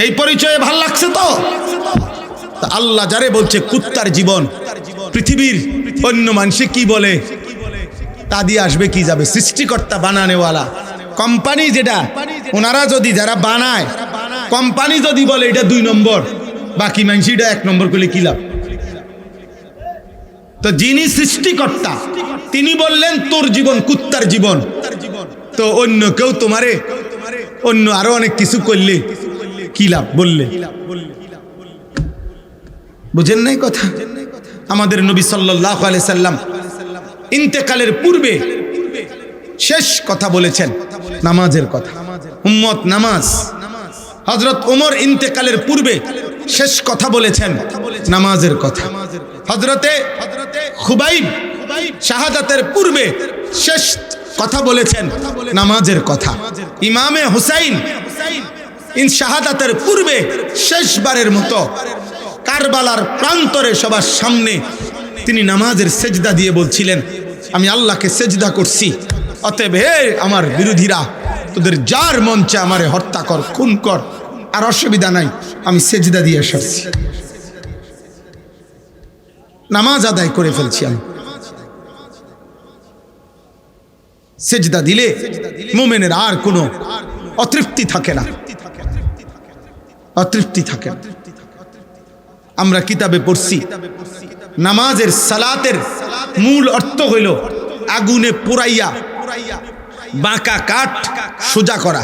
Speaker 1: এই পরিচয়ে ভাল লাগছে তো? আল্লাহ যারে বলছে কুত্তার জীবন, পৃথিবীর অন্য মানুষে কি বলে তা দিয়ে আসবে কি যাবে? সৃষ্টিকর্তা বানানেওয়ালা কোম্পানি, যেটা ওনারা যদি, যারা বানায় কোম্পানি যদি বলে এটা 2 নম্বর, বাকি মানুষ এটা 1 নম্বর করলে কি লাভ? তো যিনি সৃষ্টিকর্তা তিনি বললেন তোর জীবন কুত্তার জীবন, তো অন্য কেউ তোমারে অন্য আরো অনেক কিছু করলে কি লাভ? বললে বুঝেন নাই কথা? আমাদের নবী সাল্লাল্লাহু আলাইহি সাল্লাম ইন্তেকালের পূর্বে শেষ কথা বলেছেন নামাজের কথা। উম্মত নামাজ। হযরত ওমর ইন্তেকালের পূর্বে শেষ কথা বলেছেন নামাজের কথা। হযরতে খুবাইব শাহাদাতের পূর্বে শেষ কথা বলেছেন নামাজের কথা। ইমামে হুসাইন শাহাদাতের পূর্বে শেষবারের মতো কারবালার প্রান্তরে সবার সামনে তিনি নামাজের সেজদা দিয়ে বলছিলেন, আমি আল্লাহকে সেজদা করছি, অতএব হে আমার বিরোধীরা, তোদের যার মঞ্চে আমারে হত্যা কর, খুন কর, আর অসুবিধা নাই, আমি সেজদা দিয়ে এসেছি, নামাজ আদায় করে ফেলছি। আমি সেজদা দিলে মুমিনের আর কোনো অতৃপ্তি থাকে না, অতৃপ্তি থাকে না। আমরা কিতাবে পড়ছি নামাজের সালাতের মূল অর্থ হইল আগুনে পুরাইয়া বাঁকা কাঠ সোজা করা।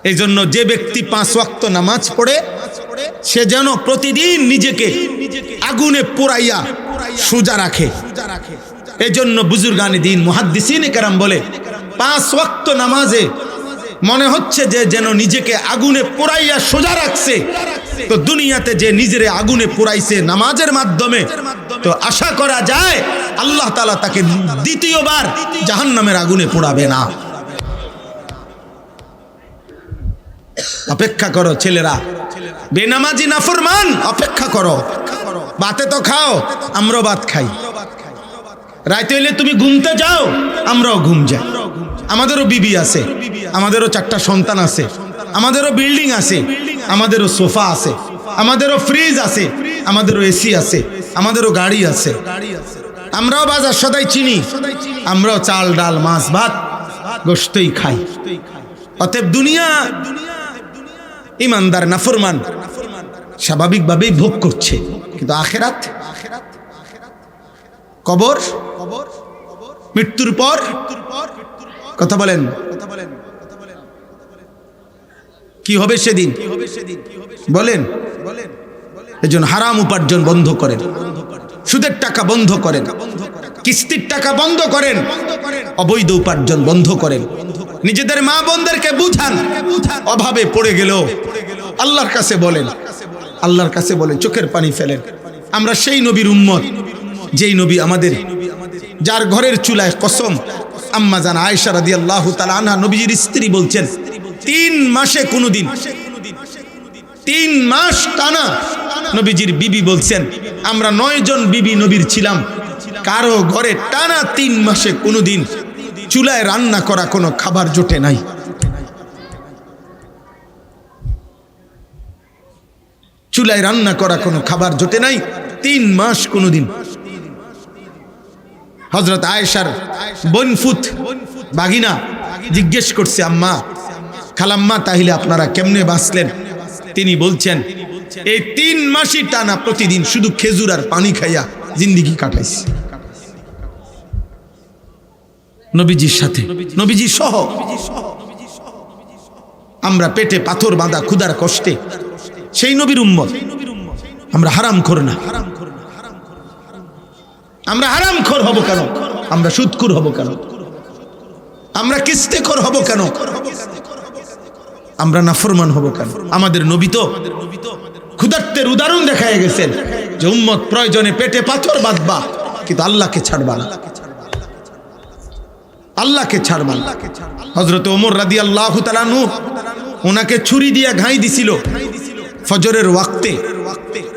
Speaker 1: এই জন্য যে ব্যক্তি 5 ওয়াক্ত নামাজ পড়ে সে যেন প্রতিদিন নিজেকে আগুনে পুরাইয়া সোজা রাখে। এই জন্য বুজুর্গানে দিন মুহাদ্দিসিনে কেরাম বলে 5 ওয়াক্ত নামাজে মনে হচ্ছে যে যেন নিজেকে আগুনে পোড়াইয়া সোজা রাখছে, তো দুনিয়াতে যে নিজের আগুনে পোড়াইছে নামাজের মাধ্যমে, তো আশা করা যায় আল্লাহ তাআলা তাকে দ্বিতীয়বার জাহান্নামের আগুনে পোড়াবে না। অপেক্ষা করো ছেলেরা, বেনামাজি নাফরমান, অপেক্ষা করো। ভাতে তো খাও, আমরাও ভাত খাই। রাতে হইলে তুমি ঘুমতে যাও, আমরাও ঘুম যাই। আমাদেরও বিবি আছে, আমাদেরও 4টা সন্তান আছে, আমাদেরও বিল্ডিং আছে, আমাদেরও সোফা আছে, আমাদেরও ফ্রিজ আছে, আমাদেরও এসি আছে, আমাদেরও গাড়ি আছে। আমরাও বাজার সদাই চিনি, আমরাও চাল ডাল মাছ ভাত গোশতই খাই। অতএব দুনিয়া ইমানদার নাফরমান স্বাভাবিকভাবেই ভোগ করছে, কিন্তু আখেরাত, কবর, মৃত্যুর পর কথা বলেন কি হবে সেদিন বলেন। এজন্য হারাম উপার্জন বন্ধ করেন, সুদের টাকা বন্ধ করেন, কিস্তির টাকা বন্ধ করেন, অবৈধ উপার্জন বন্ধ করেন। নিজেদের মা বোনদেরকে বুঝান, অভাবে পড়ে গেল আল্লাহর কাছে বলেন, আল্লাহর কাছে বলেন, চোখের পানি ফেলেন। আমরা সেই নবীর উম্মত যেই নবী আমাদের, যার ঘরের চুলায় কসম আম্মা জান আয়েশা রাদিয়াল্লাহু তাআলা আনহা নবীজির স্ত্রী বলছেন 3 মাসে কোনোদিন, 3 মাস টানা নবীজির বিবি বলছেন আমরা 9 জন বিবি নবীর ছিলাম, কারো ঘরে টানা 3 মাসে কোনোদিন চুলায় রান্না করা কোনো খাবার জোটে নাই। চুলায় রান্না করা কোনো খাবার জোটে নাই 3 মাস কোনোদিন। হযরত আয়েশার বনফুত বাগিনা জিজ্ঞেস করছে, আম্মা, খালাম্মা, তাহলে আপনারা কেমনে বাঁচলেন? তিনি বলছেন এই 3 মাসই টানা প্রতিদিন শুধু খেজুর আর পানি খাইয়া জিন্দেগি কাটাইছি নবীজির সাথে, নবীজি সহ। আমরা পেটে পাথর বাঁধা ক্ষুধার কষ্টে সেই নবীর উম্মত। আমরা হারামখোর না, আমরা হারামখোর হব কেন? আমরা সুদখোর হব কেন? আমরা কিস্তিখোর হব কেন? আমরা নাফরমান হব কেন? আমাদের নবী তো ক্ষুধার্তের উদাহরণ দেখায় গেছেন যে উম্মত প্রয়োজনে পেটে পাথর বাঁধবা, কিন্তু আল্লাহকে ছাড়বা না, আল্লাহকে ছাড়বা না। হযরত ওমর রাদিয়াল্লাহু তাআলা আনহু ওনাকে ছুরি দিয়ে ঘাই দিছিল ফজরের ওয়াক্তে।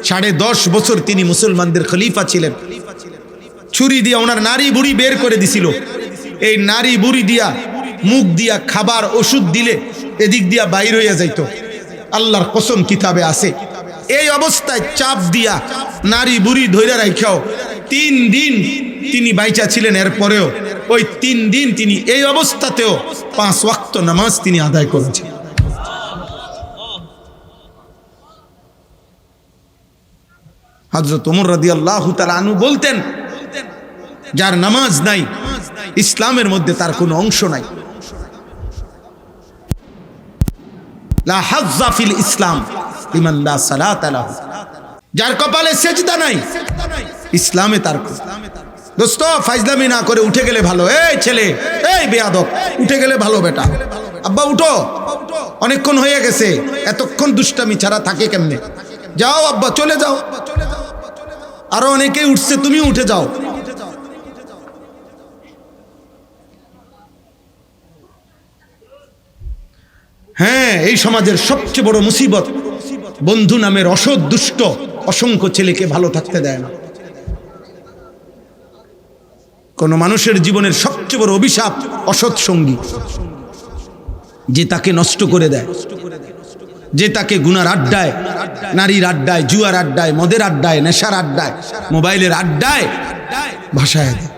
Speaker 1: 10.5 বছর তিনি মুসলমানদের খলিফা ছিলেন। ছুরি দিয়ে ওনার নারী বুড়ি বের করে দিছিল। এই নারী বুড়ি দিয়া মুখ দিয়া খাবার ওষুধ দিলে এদিক দিয়া বাইর হইয়া যাইত। আল্লাহর কসম কিতাবে আছে, এই অবস্থায় চাপ দিয়া নারী বুড়ি ধইরা রাখাও 3 দিন তিনি বাইচা ছিলেন। এরপরেও ওই 3 দিন তিনি এই অবস্থাতেও 5 ওয়াক্ত নামাজ তিনি আদায় করেছেন। হযরত ওমর রাদিয়াল্লাহু তাআলা আনহু বলতেন, যার নামাজ নাই ইসলামের মধ্যে তার কোনো অংশ নাই। লা হাজ্জা ফিল ইসলাম লিমান লা সালাতা লাহু। যার কপালে সেজদা নাই ইসলামে তার কোনো। দোস্ত, ফাইজলামি না করে উঠে গেলে ভালো। এই ছেলে, এই বেয়াদব, উঠে গেলে ভালো। বেটা, আব্বা উঠো, অনেকক্ষণ হয়ে গেছে, এতক্ষণ দুষ্টামি ছাড়া থাকে কেমনে? যাও আব্বা, চলে যাও। আরো অনেকেই উঠছে, তুমি উঠে যাও। হ্যাঁ, এই সমাজের সবচেয়ে বড় মুসিবত, বন্ধু নামের অসৎ দুষ্ট অসংখ্য ছেলেকে ভালো থাকতে দেয় না। কোন মানুষের জীবনের সবচেয়ে বড় অভিশাপ অসৎ সঙ্গী, যে তাকে নষ্ট করে দেয়, যে তাকে গুনার আড্ডায়, নারীর আড্ডায়, জুয়ার আড্ডায়, মদের আড্ডায়, নেশার আড্ডায়, মোবাইলের আড্ডায় ভাসায় দেয়।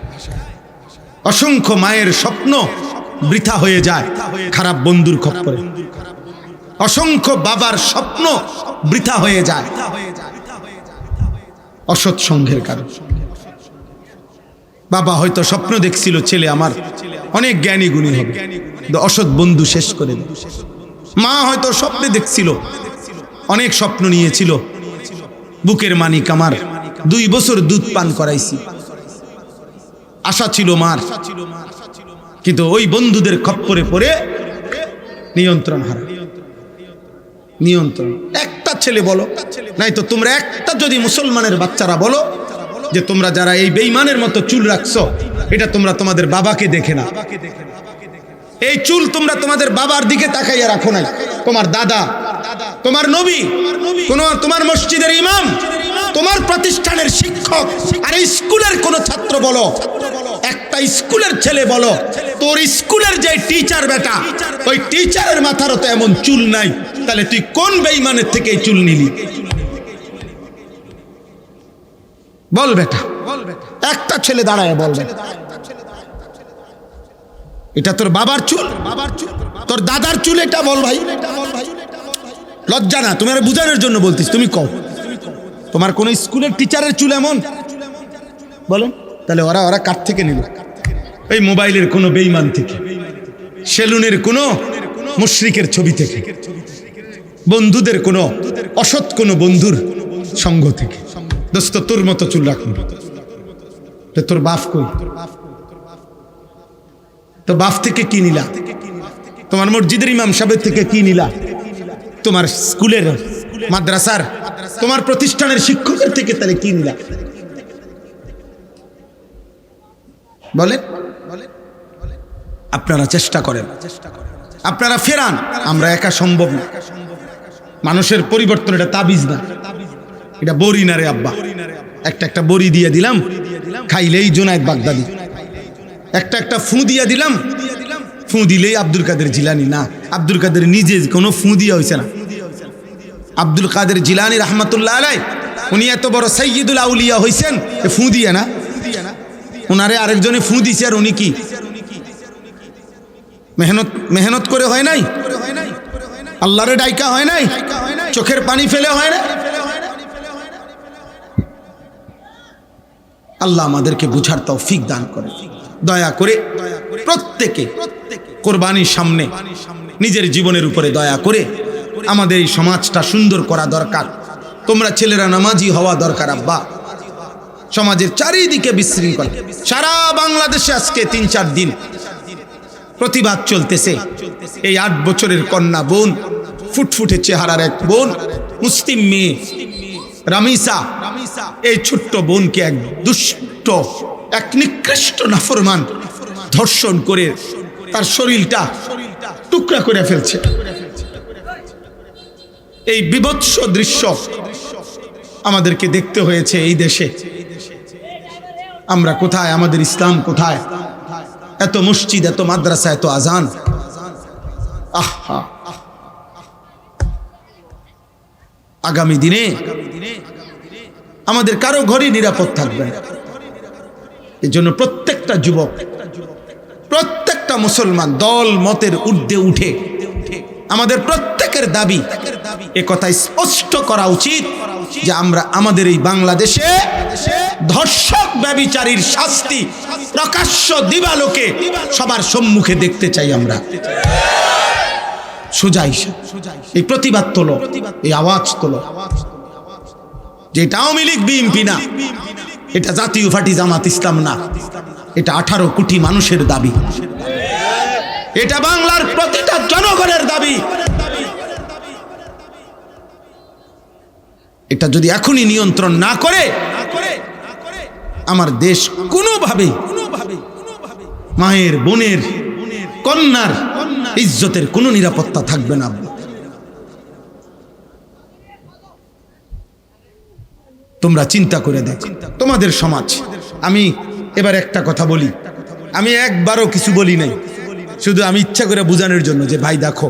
Speaker 1: অসংখ্য মায়ের স্বপ্ন বৃথা হয়ে যায় খারাপ বন্ধুর খপ্পরে। অসংখ্য বাবার স্বপ্ন বৃথা হয়ে যায় অসৎ সঙ্গের কারণে। বাবা হয়তো স্বপ্ন দেখছিল ছেলে আমার অনেক জ্ঞানী গুণী হবে, অসৎ বন্ধু শেষ করে দেয়। মা হয়তো স্বপ্নে দেখছিল, অনেক স্বপ্ন নিয়েছিল, বুকের মানিক আমার 2 বছর দুধ পান করাইছি, আশা ছিল মার, কিন্তু ওই বন্ধুদের খপ্পরে পড়ে নিয়ন্ত্রণ হারা। নিয়ন্ত্রণ একটা ছেলে বলো, নাই তো তোমরা একটা যদি মুসলমানের বাচ্চারা বলো যে তোমরা যারা এই বেঈমানের মতো চুল রাখছো, এটা তোমরা তোমাদের বাবাকে দেখে না। এই চুল তোমরা তোমাদের বাবার দিকে তাকাইয়া রাখো নাই, তোমার দাদা, তোমার নবী, তোমার মসজিদের ইমাম, তোমার প্রতিষ্ঠানের শিক্ষক, আর স্কুলের কোন ছাত্র বলো, একটা স্কুলের ছেলে বলো, তোর স্কুলের যে টিচার বেটা, ওই টিচারের মাথারও তো এমন চুল নাই, তাহলে তুই কোন বেঈমানের থেকে এই চুল নিলি? বল বেটা, একটা ছেলে দাঁড়ায় বলবে এটা তোর বাবার চুল, তোর দাদার চুল, এটা বল ভাই। লজ্জা না? তুমি আর বুঝানোর জন্য বলতিস, তুমি কও তোমার কোন স্কুলের টিচারের চুল এমন? বলেন তাহলে ওরা কার থেকে নিল? এই মোবাইলের কোনো বেঈমান থেকে, সেলুনের কোনো মুশরিকের ছবি থেকে, বন্ধুদের কোনো অসৎ কোনো বন্ধুর সঙ্গ থেকে। দোস্ত তোর মতো চুল রাখুন, তোর বাপ কই? তো বাপ থেকে কি নিলা? তোমার মসজিদের ইমাম সাহেবের থেকে কি নিলা? তোমার স্কুলের, মাদ্রাসার, তোমার প্রতিষ্ঠানের শিক্ষকের থেকে তাহলে কি নিলা? বলেন, আপনারা চেষ্টা করেন, আপনারা ফেরান। আমরা একা সম্ভব না। মানুষের পরিবর্তন এটা তাবিজ না, এটা বড়ি না রে আব্বা। একটা বড়ি দিয়ে দিলাম, খাইলেই জোনায়েদ বাগদাদি। একটা ফু দিয়া দিলাম, ফু দিলেই আব্দুল কাদের জিলানি। না, আব্দুল কাদের নিজে কোনো ফু দিয়া হয়েছে না। আব্দুল কাদের জিলানি রহমতুল্লাহ আলাই, উনি এত বড় সাইয়্যিদুল আউলিয়া হয়েছেন ফু দিয়া না। ওনারে আরেকজনে ফু দিছে, আর উনি কি মেহনত করে হয় নাই? আল্লাহরে ডাইকা হয় নাই? চোখের পানি ফেলে হয় না? আল্লাহ আমাদেরকে বুঝার তৌফিক দান করে। দয়া করে প্রত্যেকে কোরবানির সামনে নিজের জীবনের উপরে দয়া করে আমাদের এই সমাজটা সুন্দর করা দরকার। তোমরা ছেলেরা নামাজি হওয়া দরকার আব্বা। সমাজের চারিদিকে বিশৃঙ্খলা, সারা বাংলাদেশে আজকে 3-4 দিন প্রতিবাদ চলতেছে। এই 8 বছরের কন্যা বোন, ফুটফুটে চেহারার এক বোন, মুসলিম মেয়ে রামিসা, এই ছোট্ট বোনকে এক দুষ্ট, এক নিকৃষ্ট নাফরমান ধর্ষণ করে তার শরীরটা টুকরা করে ফেলছে। এই বিভৎস দৃশ্য আমাদেরকে দেখতে হয়েছে এই দেশে। আমরা কোথায়? আমাদের ইসলাম কোথায়? এত মসজিদ, এত মাদ্রাসা, এত আজান। আহা, আগামী দিনে আমাদের কারো ঘরে নিরাপদ থাকবে না। এই জন্য প্রত্যেকটা যুবক, প্রত্যেকটা মুসলমান দল মতের ঊর্ধ্বে উঠে আমাদের প্রত্যেকের দাবি, এ কথা স্পষ্ট করা উচিত যে আমরা আমাদের এই বাংলাদেশে ধর্ষক ব্যভিচারীর শাস্তি প্রকাশ্য দিবালোকে সবার সম্মুখে দেখতে চাই। আমরা সোজা এই প্রতিবাদ তোলো, এই আওয়াজ তোলো, যে এটা আওয়ামী লীগ বিএনপি না, এটা জাতীয় পার্টি জামাত ইসলাম না, এটা 18 কোটি মানুষের দাবি, এটা বাংলার প্রতিটা জনগণের দাবি। এটা যদি এখনই নিয়ন্ত্রণ না করে আমার দেশ কোনোভাবে মায়ের, বোনের, কন্যার ইজ্জতের কোনো নিরাপত্তা থাকবে না। তোমরা চিন্তা করে দেখো তোমাদের সমাজ। আমি এবার একটা কথা বলি, আমি একবারও কিছু বলি নাই, শুধু আমি ইচ্ছা করে বোঝানোর জন্য যে ভাই দেখো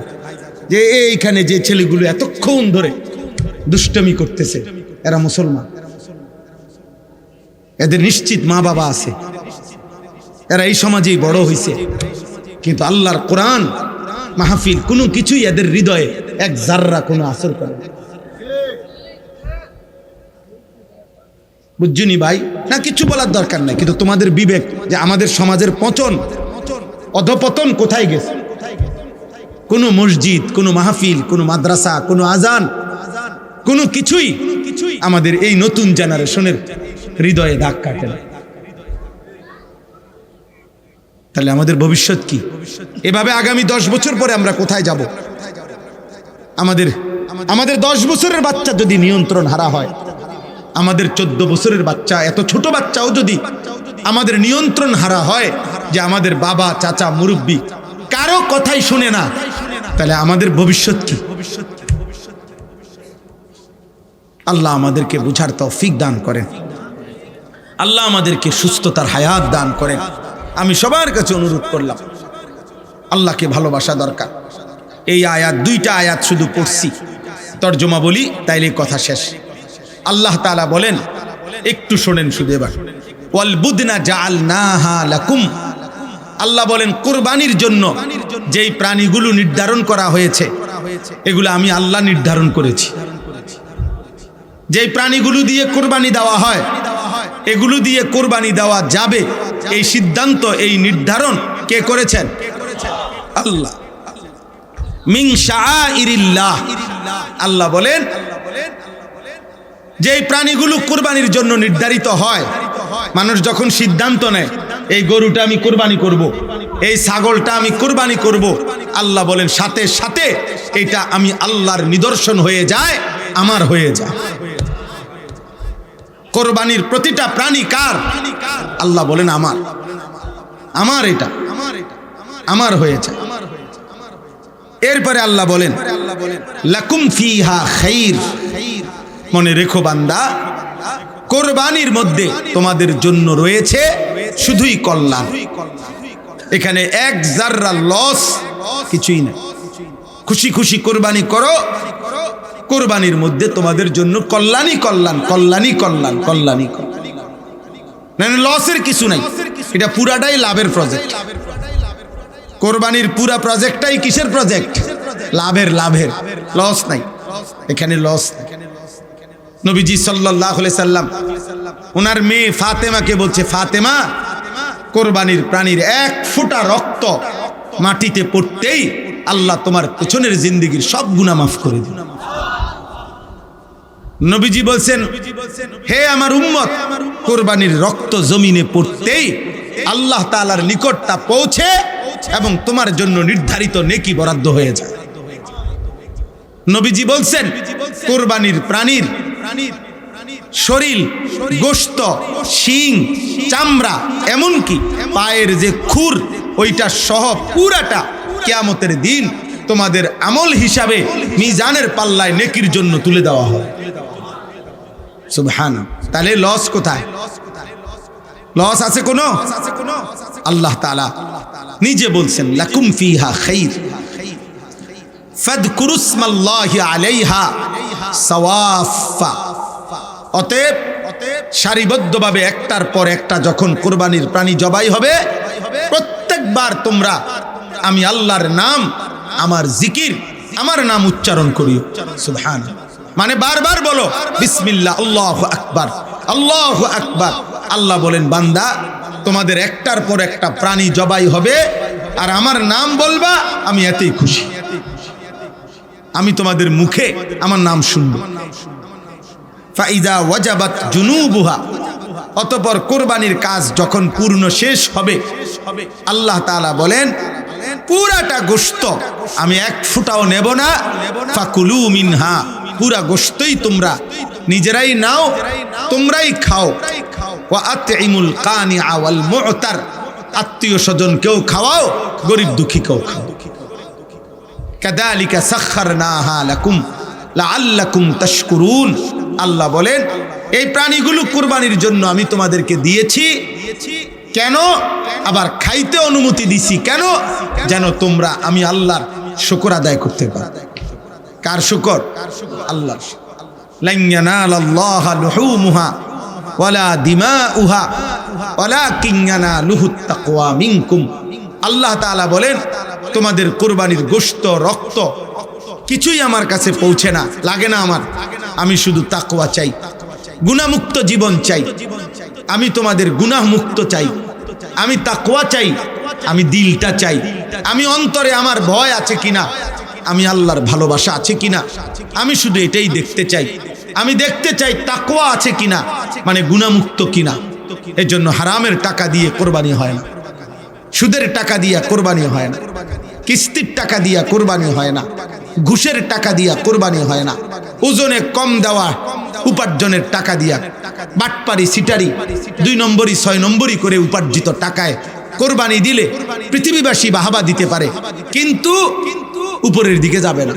Speaker 1: যে এইখানে যে ছেলেগুলো এতক্ষণ ধরে দুষ্টমি করতেছে এরা মুসলমান, এদের নিশ্চিত মা বাবা আছে, এরা এই সমাজেই বড় হয়েছে, কিন্তু আল্লাহর কোরআন মাহফিল কোনো কিছুই এদের হৃদয়ে এক জাররা কোনো আসর করে না। বুঝছনি ভাই? না কিছু বলার দরকার নাই, কিন্তু তোমাদের বিবেক যে আমাদের সমাজের পতন অধপতন কোথায় গেছে? কোনো মসজিদ, কোনো মাহফিল, কোনো মাদ্রাসা, কোনো আজান, কোনো কিছুই আমাদের এই নতুন জেনারেশনের হৃদয়ে দাগ কাটে না। তাহলে আমাদের ভবিষ্যৎ কি? এভাবে আগামী 10 বছর পরে আমরা কোথায় যাব? আমাদের 10 বছরের বাচ্চা যদি নিয়ন্ত্রণ হারা হয়, আমাদের 14 বছরের বাচ্চা, এত ছোট বাচ্চাও যদি আমাদের নিয়ন্ত্রণ হারা হয়, যে আমাদের বাবা চাচা মুরব্বী কারো কথাই শুনে না, তাহলে আমাদের ভবিষ্যৎ কি? আল্লাহ আমাদেরকে বুঝার তৌফিক দান করেন, আল্লাহ আমাদেরকে সুস্থতার হায়াত দান করেন। আমি সবার কাছে অনুরোধ করলাম, আল্লাহকে ভালোবাসা দরকার। এই আয়াত, 2টা আয়াত শুধু পড়ছি, তর্জমা বলি তাইলে কথা শেষ। আল্লাহ তাআলা বলেন, একটু শোনেন শুধু এবার, ওয়াল বুদনা জাআলনাহা লাকুম। আল্লাহ বলেন কুরবানির জন্য যেই প্রাণীগুলো নির্ধারণ করা হয়েছে, এগুলো আমি আল্লাহ নির্ধারণ করেছি। যেই প্রাণীগুলো দিয়ে কুরবানি দেওয়া হয়, এগুলো দিয়ে কুরবানি দেওয়া যাবে, এই সিদ্ধান্ত, এই নির্ধারণ কে করেছেন? আল্লাহ। মিন শাআইরিল্লাহ। আল্লাহ বলেন যেই প্রাণীগুলো কুরবানির জন্য নির্ধারিত হয়, মানুষ যখন সিদ্ধান্ত নেয় এই গরুটা আমি কুরবানি করব, এই ছাগলটা আমি কুরবানি করব, আল্লাহ বলেন সাথে সাথে এটা আমি আল্লাহর নিদর্শন হয়ে যায়, আমার হয়ে যায়। কোরবানির প্রতিটা প্রাণী কার? আল্লাহ বলেন আমার, আমার এটা আমার হয়েছে। এরপরে আল্লাহ বলেন লাকুম ফিহা খাইর। মনে রেখো বান্দা, কোরবানির মধ্যে তোমাদের জন্য রয়েছে শুধুই কল্যাণ। এখানে এক জাররা লস কিছুই না। খুশি খুশি কোরবানি করো, কোরবানির মধ্যে তোমাদের জন্য কল্যাণই কল্যাণ, কল্যাণই কল্যাণ, কল্যাণই কল্যাণ, মানে লসের কিছু নাই। এটা পুরাটাই লাভের প্রজেক্ট। কোরবানির পুরা প্রজেক্টটাই কিসের প্রজেক্ট? লাভের, লাভের, লস নাই এখানে, লস। নবীজি সাল্লাল্লাহু আলাইহি সাল্লাম ওনার মেয়ে ফাতেমাকে বলছে, ফাতেমা, কোরবানির প্রাণীর 1 ফোঁটা রক্ত মাটিতে পড়তেই আল্লাহ তোমার পেছনের জিন্দেগীর সব গুনাহ মাফ করে দিন। নবীজি বলছেন, হে আমার উম্মত, কোরবানির রক্ত জমিনে পড়তেই আল্লাহ তাআলার নিকটটা পৌঁছে এবং তোমার জন্য নির্ধারিত নেকি বরাদ্দ হয়ে যায়। নবীজি বলছেন, কোরবানির প্রাণীর শরীর, গোশত, শিং, চামড়া, এমনকি পায়ের যে খুর, ওইটা সহ পুরাটা কিয়ামতের দিন তোমাদের আমল হিসাবে মিজানের পাল্লায় নেকির জন্য তুলে দেওয়া হয়। সুবহানাল্লাহ। তাহলে লস কোথায়? লস আছে কোনো? আল্লাহ তাআলা নিজে বলছেন লাকুম ফিহা খাইর ফাযকুরুসমাল্লাহি আলাইহা সাওয়াফা। অতএব সারিবদ্ধভাবে একটার পর একটা যখন কোরবানির প্রাণী জবাই হবে, প্রত্যেকবার তোমরা আমি আল্লাহর নাম, আমার জিকির, আমার নাম উচ্চারণ করিও। সুবহানাল্লাহ। মানে বারবার বলো বিসমিল্লাহ, আল্লাহু আকবার, আল্লাহু আকবার। আল্লাহ বলেন, বান্দা, তোমাদের একটার পর একটা প্রাণী জবাই হবে আর আমার নাম বলবা, আমি এতেই খুশি। আমি তোমাদের মুখে আমার নাম শুনবো। ফাইদা ওয়াজাবাত জুনুবুহা। অতঃপর কোরবানির কাজ যখন পূর্ণ শেষ হবে, আল্লাহ তাআলা বলেন পুরাটা গোশত আমি 1 ফোঁটাও নেব না। ফাকুলু মিনহা। পুরা গোশতই তোমরা নিজেরাই নাও, তোমরাই খাও। ওয়া আতইমুল কানিআ ওয়াল মু'তার। আত্মীয় স্বজনকেও খাওয়াও, গরিব দুঃখীকেও খাও। কাযালিকা সাখখারনাহা লাকুম লাআল্লাকুম তাশকুরুন। আল্লাহ বলেন এই প্রাণীগুলো কুরবানির জন্য আমি তোমাদেরকে দিয়েছি। কেন? আবার খাইতে অনুমতি দিছি কেন? যেন তোমরা আমি আল্লাহর শুকর আদায় করতে পারো। কার শুকর? আল্লাহর। লান ইয়ানালাল্লাহা লুহুমুহা ওয়ালা দিমাউহা ওয়ালাকিন ইয়ানালুহুত তাকওয়া মিনকুম। আল্লাহ তাআলা বলেন, তোমাদের কুরবানির গোশত, রক্ত কিছুই আমার কাছে পৌঁছে না, লাগে না আমার। আমি শুধু তাকওয়া চাই, গুনাহমুক্ত জীবন চাই। আমি তোমাদের গুনাহমুক্ত চাই, আমি তাকওয়া চাই, আমি দিলটা চাই, আমি অন্তরে আমার ভয় আছে কিনা, আমি আল্লাহর ভালোবাসা আছে কিনা, আমি শুধু এটাই দেখতে চাই। আমি দেখতে চাই তাকওয়া আছে কিনা, মানে গুনাহমুক্ত কিনা। এজন্য হারামের টাকা দিয়ে কোরবানি হয় না, সুদের টাকা দিয়া কোরবানি হয় না, কিস্তির টাকা দিয়া কোরবানি হয় না, ঘুষের টাকা দিয়া কোরবানি হয় না, ওজনে কম দেওয়া উপার্জনের টাকা দিয়া, বাটপারি সিটারি 2 নম্বরই 6 নম্বরই করে উপার্জিত টাকায় কোরবানি দিলে পৃথিবীবাসী বাহাবা দিতে পারে, কিন্তু উপরের দিকে যাবে না,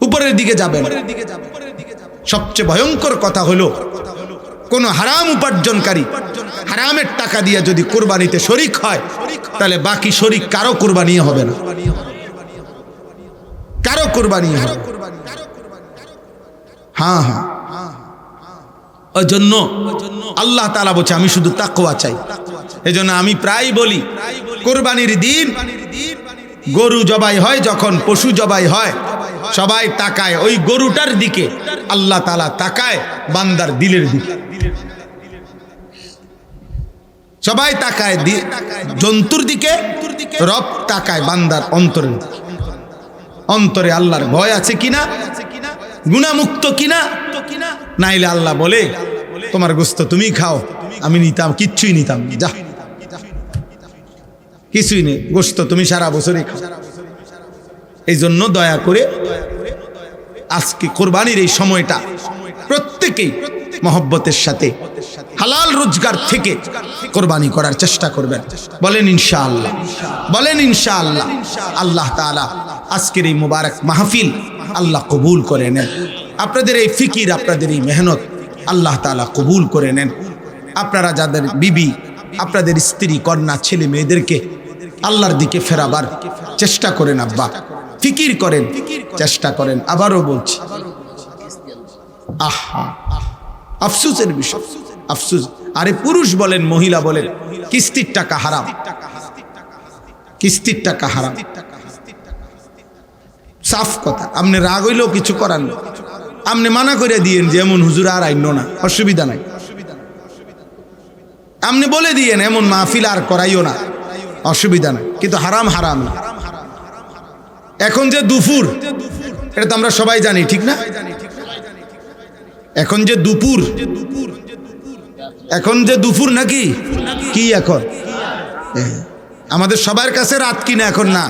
Speaker 1: উপরের দিকে যাবে না। সবচেয়ে ভয়ঙ্কর কথা হলো, কোন হারাম উপার্জনকারী হারামের টাকা দিয়ে যদি কোরবানিতে শরিক হয়, তাহলে বাকি শরিক কারো কোরবানি হবে না, কারো কোরবানি হবে। হ্যাঁ হ্যাঁ, ওই জন্য আল্লাহ তাআলা বলছে আমি শুধু তাকওয়া চাই। এজন্য আমি প্রায় বলি, কোরবানির দিন গরু জবাই হয়, যখন পশু জবাই হয়, সবাই তাকায় ওই গরুটার দিকে, আল্লাহ তাআলা তাকায় বান্দার দিলের দিকে। সবাই তাকায় জন্তুর দিকে, রব তাকায় বান্দার অন্তরের দিকে। অন্তরে আল্লাহর ভয় আছে কিনা, গুনাহমুক্ত কিনা। নাইলে আল্লাহ বলে তোমার গোশত তুমি খাও, আমি নিতাম, কিচ্ছুই নিতাম, যা কিছুই নেই, গোশত তুমি সারা বছরই খাও। এই জন্য দয়া করে আজকে কোরবানির এই সময়টা প্রত্যেকেই মহব্বতের সাথে হালাল রোজগার থেকে কোরবানি করার চেষ্টা করবেন। বলেন ইনশাআল্লাহ, বলেন ইনশাআল্লাহ। আল্লাহ তাআলা আজকের এই মুবারক মাহফিল আল্লাহ কবুল করে নেন। আপনাদের এই ফিকির, আপনাদের এই মেহনত আল্লাহ তাআলা কবুল করে নেন। আপনারা যাদের বিবি, আপনাদের স্ত্রী, কন্যা, ছেলে মেয়েদেরকে আল্লাহর দিকে ফেরাবার চেষ্টা করেন। আব্বা ফিকির করেন, চেষ্টা করেন। আবারও বলছি, আহা আফসোসের বিষয়, আফসোস। আরে পুরুষ বলেন, মহিলা বলেন, কিস্তির টাকা হারাম, কিস্তির টাকা হারাম, সাফ কথা। আপনি রাগ হইলেও কিছু করার না, আপনি মানা করে দিয়েন যে এমন হুজুর আর আইন না, অসুবিধা নাই। আপনি বলে দিয়েন এমন মাহফিল আর করাইও না, অসুবিধা নাই। কিন্তু হারাম হারাম না। এখন যে দুপুর, এটা তো আমরা সবাই জানি, ঠিক না? এখন যে দুপুর, এখন যে দুপুর নাকি কি এখন আমাদের সবার কাছে রাত কিনা এখন না,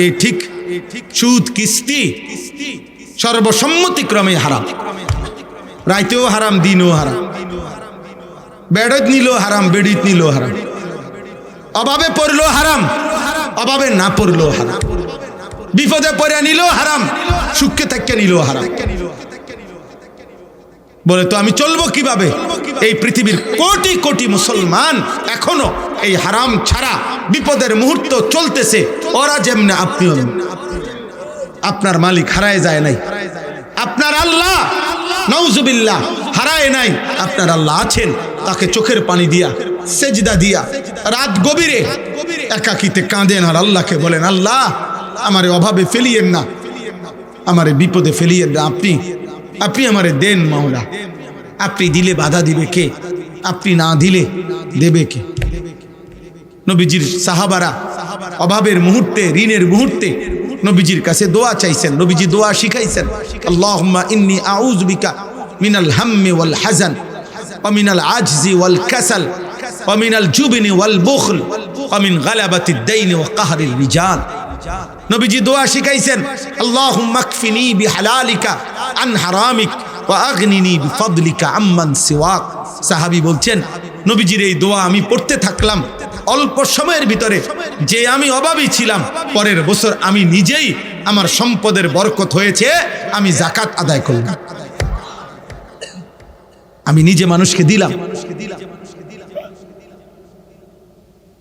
Speaker 1: এই ঠিক সুদ, কিস্তি সর্বসম্মতিক্রমে হারাম। রাইতেও হারাম, দিনও হারাম, বেড়ত নিলেও হারাম, বেড়িত নিলেও হারাম, অভাবে পড়লেও হারাম, অভাবে না পড়লেও হারাম, বিপদে পড়ে নিলেও হারাম, সুখে থাকতে নিলেও হারাম। বলে তো আমি চলবো কিভাবে? এই পৃথিবীর কোটি কোটি মুসলমান এখনো এই হারাম ছাড়া বিপদের মুহূর্ত চলতেছে। ওরা যেমনে আপনিও, আপনার মালিক হারায় যায় নাই, আপনার আল্লাহ নাউজুবিল্লাহ হারায় নাই। আপনার আল্লাহ আছেন, তাকে চোখের পানি দিয়া, সেজদা দিয়া, রাত গভীরে একাকিতে কাঁদেন আর আল্লাহকে বলেন, আল্লাহ আমারে অভাবে ফেলিয়েন না, আমারে বিপদে ফেলিয়েন না, আপনি আমারে দেন মাওলা। আপনি দিলে বাধা দিবে কে? আপনি না দিলে দেবে কে? নবীজির সাহাবারা অভাবের মুহূর্তে, ঋণের মুহূর্তে নবীজির কাছে দোয়া চাইছেন, নবীজি দোয়া শিখাইছেন, আল্লাহুম্মা ইন্নী আউযু বিকা মিনাল হাম্মি ওয়াল হাযান ওয়া মিনাল আজজি ওয়াল কাসাল ওয়া মিনাল জুবনি ওয়াল বুখল ওয়া মিন গালাবাতিদ দাইনি ওয়া কাহরির রিজাল। নবীজি দোয়া শিখাইছেন, আল্লাহুম্মা কফিনি বিহালালিকা আন হারামিক ওয়া আগনিনি বিফদলিকা আম্মান সিওয়াক। সাহাবী বলছেন, নবীজির এই দোয়া আমি পড়তে থাকলাম, অল্প সময়ের ভিতরে যে আমি অভাবী ছিলাম, পরের বছর আমি নিজেই আমার সম্পদের বরকত হয়েছে, আমি যাকাত আদায় করলাম। আমি নিজে মানুষকে দিলাম।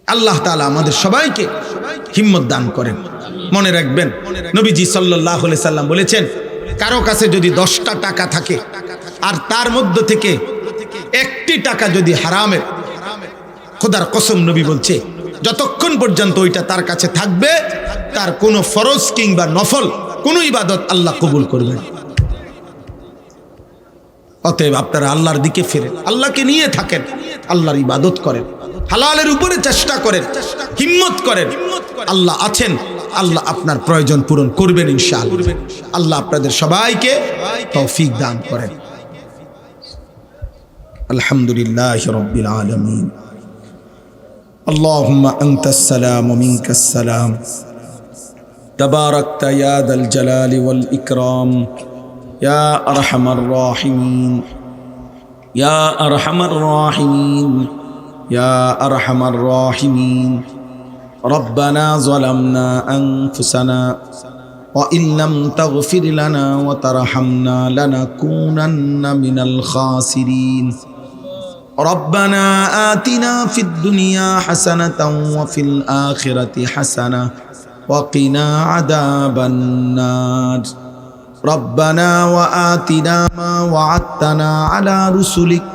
Speaker 1: আল্লাহ তাআলা আমাদের সবাইকে হিম্মত দান করেন। মনে রাখবেন, নবীজি সাল্লাল্লাহু আলাইহি সাল্লাম বলেছেন, কারো কাছে যদি 10টা টাকা থাকে আর তার মধ্য থেকে 1টি টাকা যদি হারামের, খোদার কসম নবী বলছে যতক্ষণ পর্যন্ত ওইটা তার কাছে থাকবে, তার কোনো ফরজ কিংবা নফল কোনো ইবাদত আল্লাহ কবুল করবেন। অতএব আপনারা আল্লাহর দিকে ফিরেন, আল্লাহকে নিয়ে থাকেন, আল্লাহর ইবাদত করেন, হালালের উপরে চেষ্টা করেন, হিম্মত করেন। আল্লাহ আছেন, আল্লাহ আপনার প্রয়োজন পূরণ করবেন ইনশাআল্লাহ। আল্লাহ আপনাদের সবাইকে তৌফিক দান করেন। আলহামদুলিল্লাহি রাব্বিল আলামিন। আল্লাহুম্মা আনতাস সালাম ওয়া মিনকাস সালাম। তাবারাকতা ইয়া যাল জালালি ওয়াল ইকরাম ইয়া আরহামার রাহিমিন, ইয়া আরহামার রাহিমিন, ইয়া আরহামার রাহিমিন। ربنا ظلمنا أنفسنا وإن لم تغفر لنا وترحمنا لنكونن من الخاسرين. ربنا آتنا في الدنيا حسنة وفي الآخرة حسنة وقنا عذاب النار. ربنا وآتنا ما وعدتنا على رسلك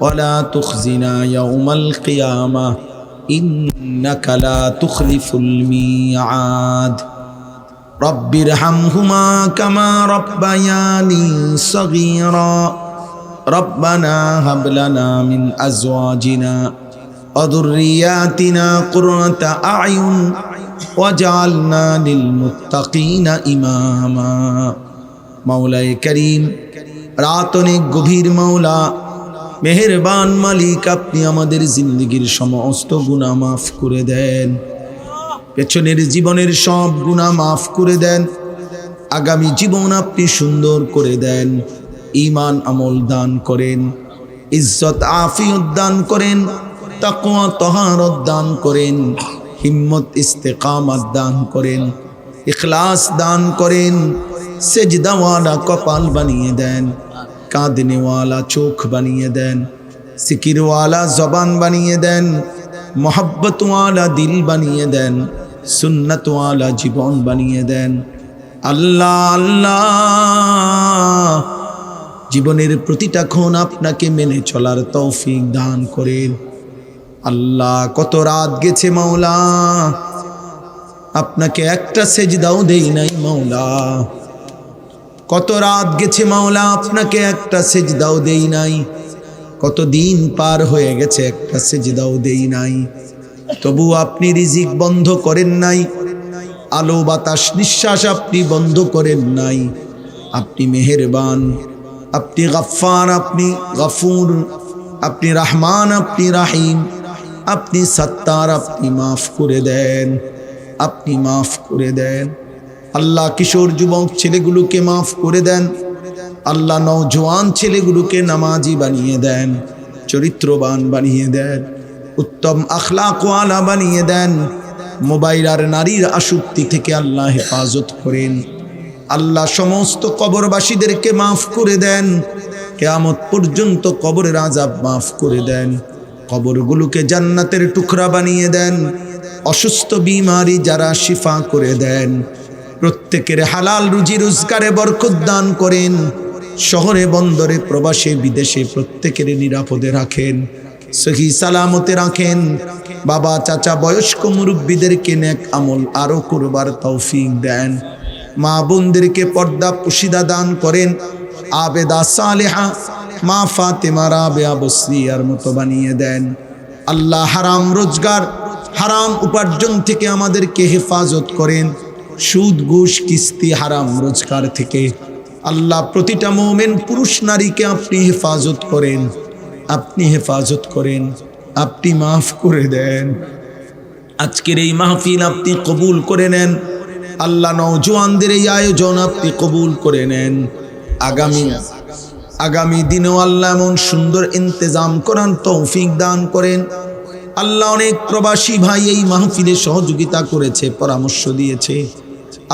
Speaker 1: ولا تخزنا يوم القيامة إنك لا تخلف الميعاد. رب ارحمهما كما ربياني صغيرا. ربنا هب لنا من أزواجنا وذرياتنا قرة أعين واجعلنا للمتقين إماما. مولاي كريم, রাত অনেক গভীর মাওলা, মেহেরবান মালিক, আপনি আমাদের জিন্দেগীর সমস্ত গুনাহ মাফ করে দেন, পেছনের জীবনের সব গুনাহ মাফ করে দেন, আগামী জীবন আপনি সুন্দর করে দেন, ঈমান আমল দান করেন, ইজ্জত আফিয়ত দান করেন, তাকওয়া তাহারত দান করেন, হিম্মত ইস্তেকামত দান করেন, ইখলাস দান করেন, সেজদাওয়ালা কপাল বানিয়ে দেন, কাঁদনেওয়ালা চোখ বানিয়ে দেন, সিকিরওয়ালা জবান বানিয়ে দেন, মোহাব্বতওয়ালা দিল বানিয়ে দেন, সুন্নতওয়ালা জীবন বানিয়ে দেন। আল্লাহ আল্লাহ, জীবনের প্রতিটা ক্ষণ আপনাকে মেনে চলার তৌফিক দান করেন। আল্লাহ, কত রাত গেছে মাওলা, আপনাকে একটা সেজদাও দেই নাই মাওলা। কত রাত গেছে মাওলা, আপনাকে একটা সেজদাও দেই নাই। কত দিন পার হয়ে গেছে, একটা সেজদাও দেই নাই। তবু আপনি রিজিক বন্ধ করেন নাই, আলো বাতাস নিঃশ্বাস আপনি বন্ধ করেন নাই। আপনি মেহেরবান, আপনি গফফার, আপনি গফুর, আপনি রহমান, আপনি রাহিম, আপনি সত্তার, আপনি মাফ করে দেন, আপনি মাফ করে দেন। আল্লাহ, কিশোর যুবক ছেলেগুলোকে মাফ করে দেন। আল্লাহ, নওজোয়ান ছেলেগুলোকে নামাজি বানিয়ে দেন, চরিত্রবান বানিয়ে দেন, উত্তম আখলাকওয়ালা বানিয়ে দেন। মোবাইল আর নারীর আসক্তি থেকে আল্লাহ হেফাজত করেন। আল্লাহ, সমস্ত কবরবাসীদেরকে মাফ করে দেন, কিয়ামত পর্যন্ত কবরের আযাব মাফ করে দেন, কবরগুলোকে জান্নাতের টুকরা বানিয়ে দেন। অসুস্থ বিমারি যারা শিফা করে দেন, প্রত্যেকের হালাল রুজি রোজগারে বরকত দান করেন। শহরে বন্দরে প্রবাসে বিদেশে প্রত্যেকের নিরাপদে রাখেন, সহি সালামতে রাখেন। বাবা চাচা বয়স্ক মুরব্বীদেরকে নেক আমল আরো করবার তৌফিক দেন। মা বোনদেরকে পর্দা পুশিদা দান করেন। আবেদা সালেহা মা ফাতেমা রাবেয়া বসরিয়ার মতো বানিয়ে দেন। আল্লাহ, হারাম রোজগার হারাম উপার্জন থেকে আমাদেরকে হেফাজত করেন। সুদ ঘুষ কিস্তি হারাম রোজগার থেকে আল্লাহ প্রতিটা মুমিন পুরুষ নারীকে আপনি হেফাজত করেন, আপনি হেফাজত করেন, আপনি মাফ করে দেন। আজকের এই মাহফিল আপনি কবুল করে নেন। আল্লাহ, নওজোয়ানদের এই আয়োজন আপনি কবুল করে নেন। আগামী দিনেও আল্লাহ এমন সুন্দর ইন্তজাম করার তৌফিক দান করেন। আল্লাহ, অনেক প্রবাসী ভাই এই মাহফিলে সহযোগিতা করেছে, পরামর্শ দিয়েছে।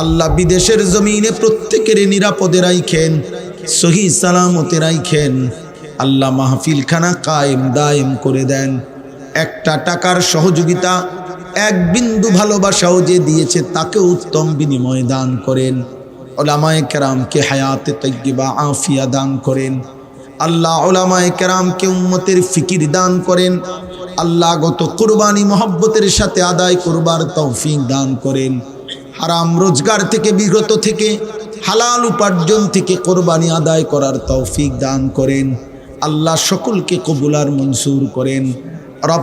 Speaker 1: আল্লাহ, বিদেশের জমিনে প্রত্যেকের নিরাপদে রাখেন, সহি সালামতে রাখেন। আল্লাহ মাহফিলখানা কায়েম দায়েম করে দেন। একটা টাকার সহযোগিতা, এক বিন্দু ভালোবাসাও যে দিয়েছে তাকে উত্তম বিনিময় দান করেন। উলামায়ে কেরামকে হায়াতে তাইয়্যিবা আফিয়া দান করেন। আল্লাহ উলামায়ে কেরামকে উম্মতের ফিকির দান করেন। আল্লাহ গত কুরবানি মহব্বতের সাথে আদায় করবার তৌফিক দান করেন। হারাম রোজগার থেকে বিরত থেকে হালাল উপার্জন থেকে কোরবানি আদায় করার তৌফিক দান করেন। আল্লাহ সকলকে কবুল আর মনসুর করেন। রব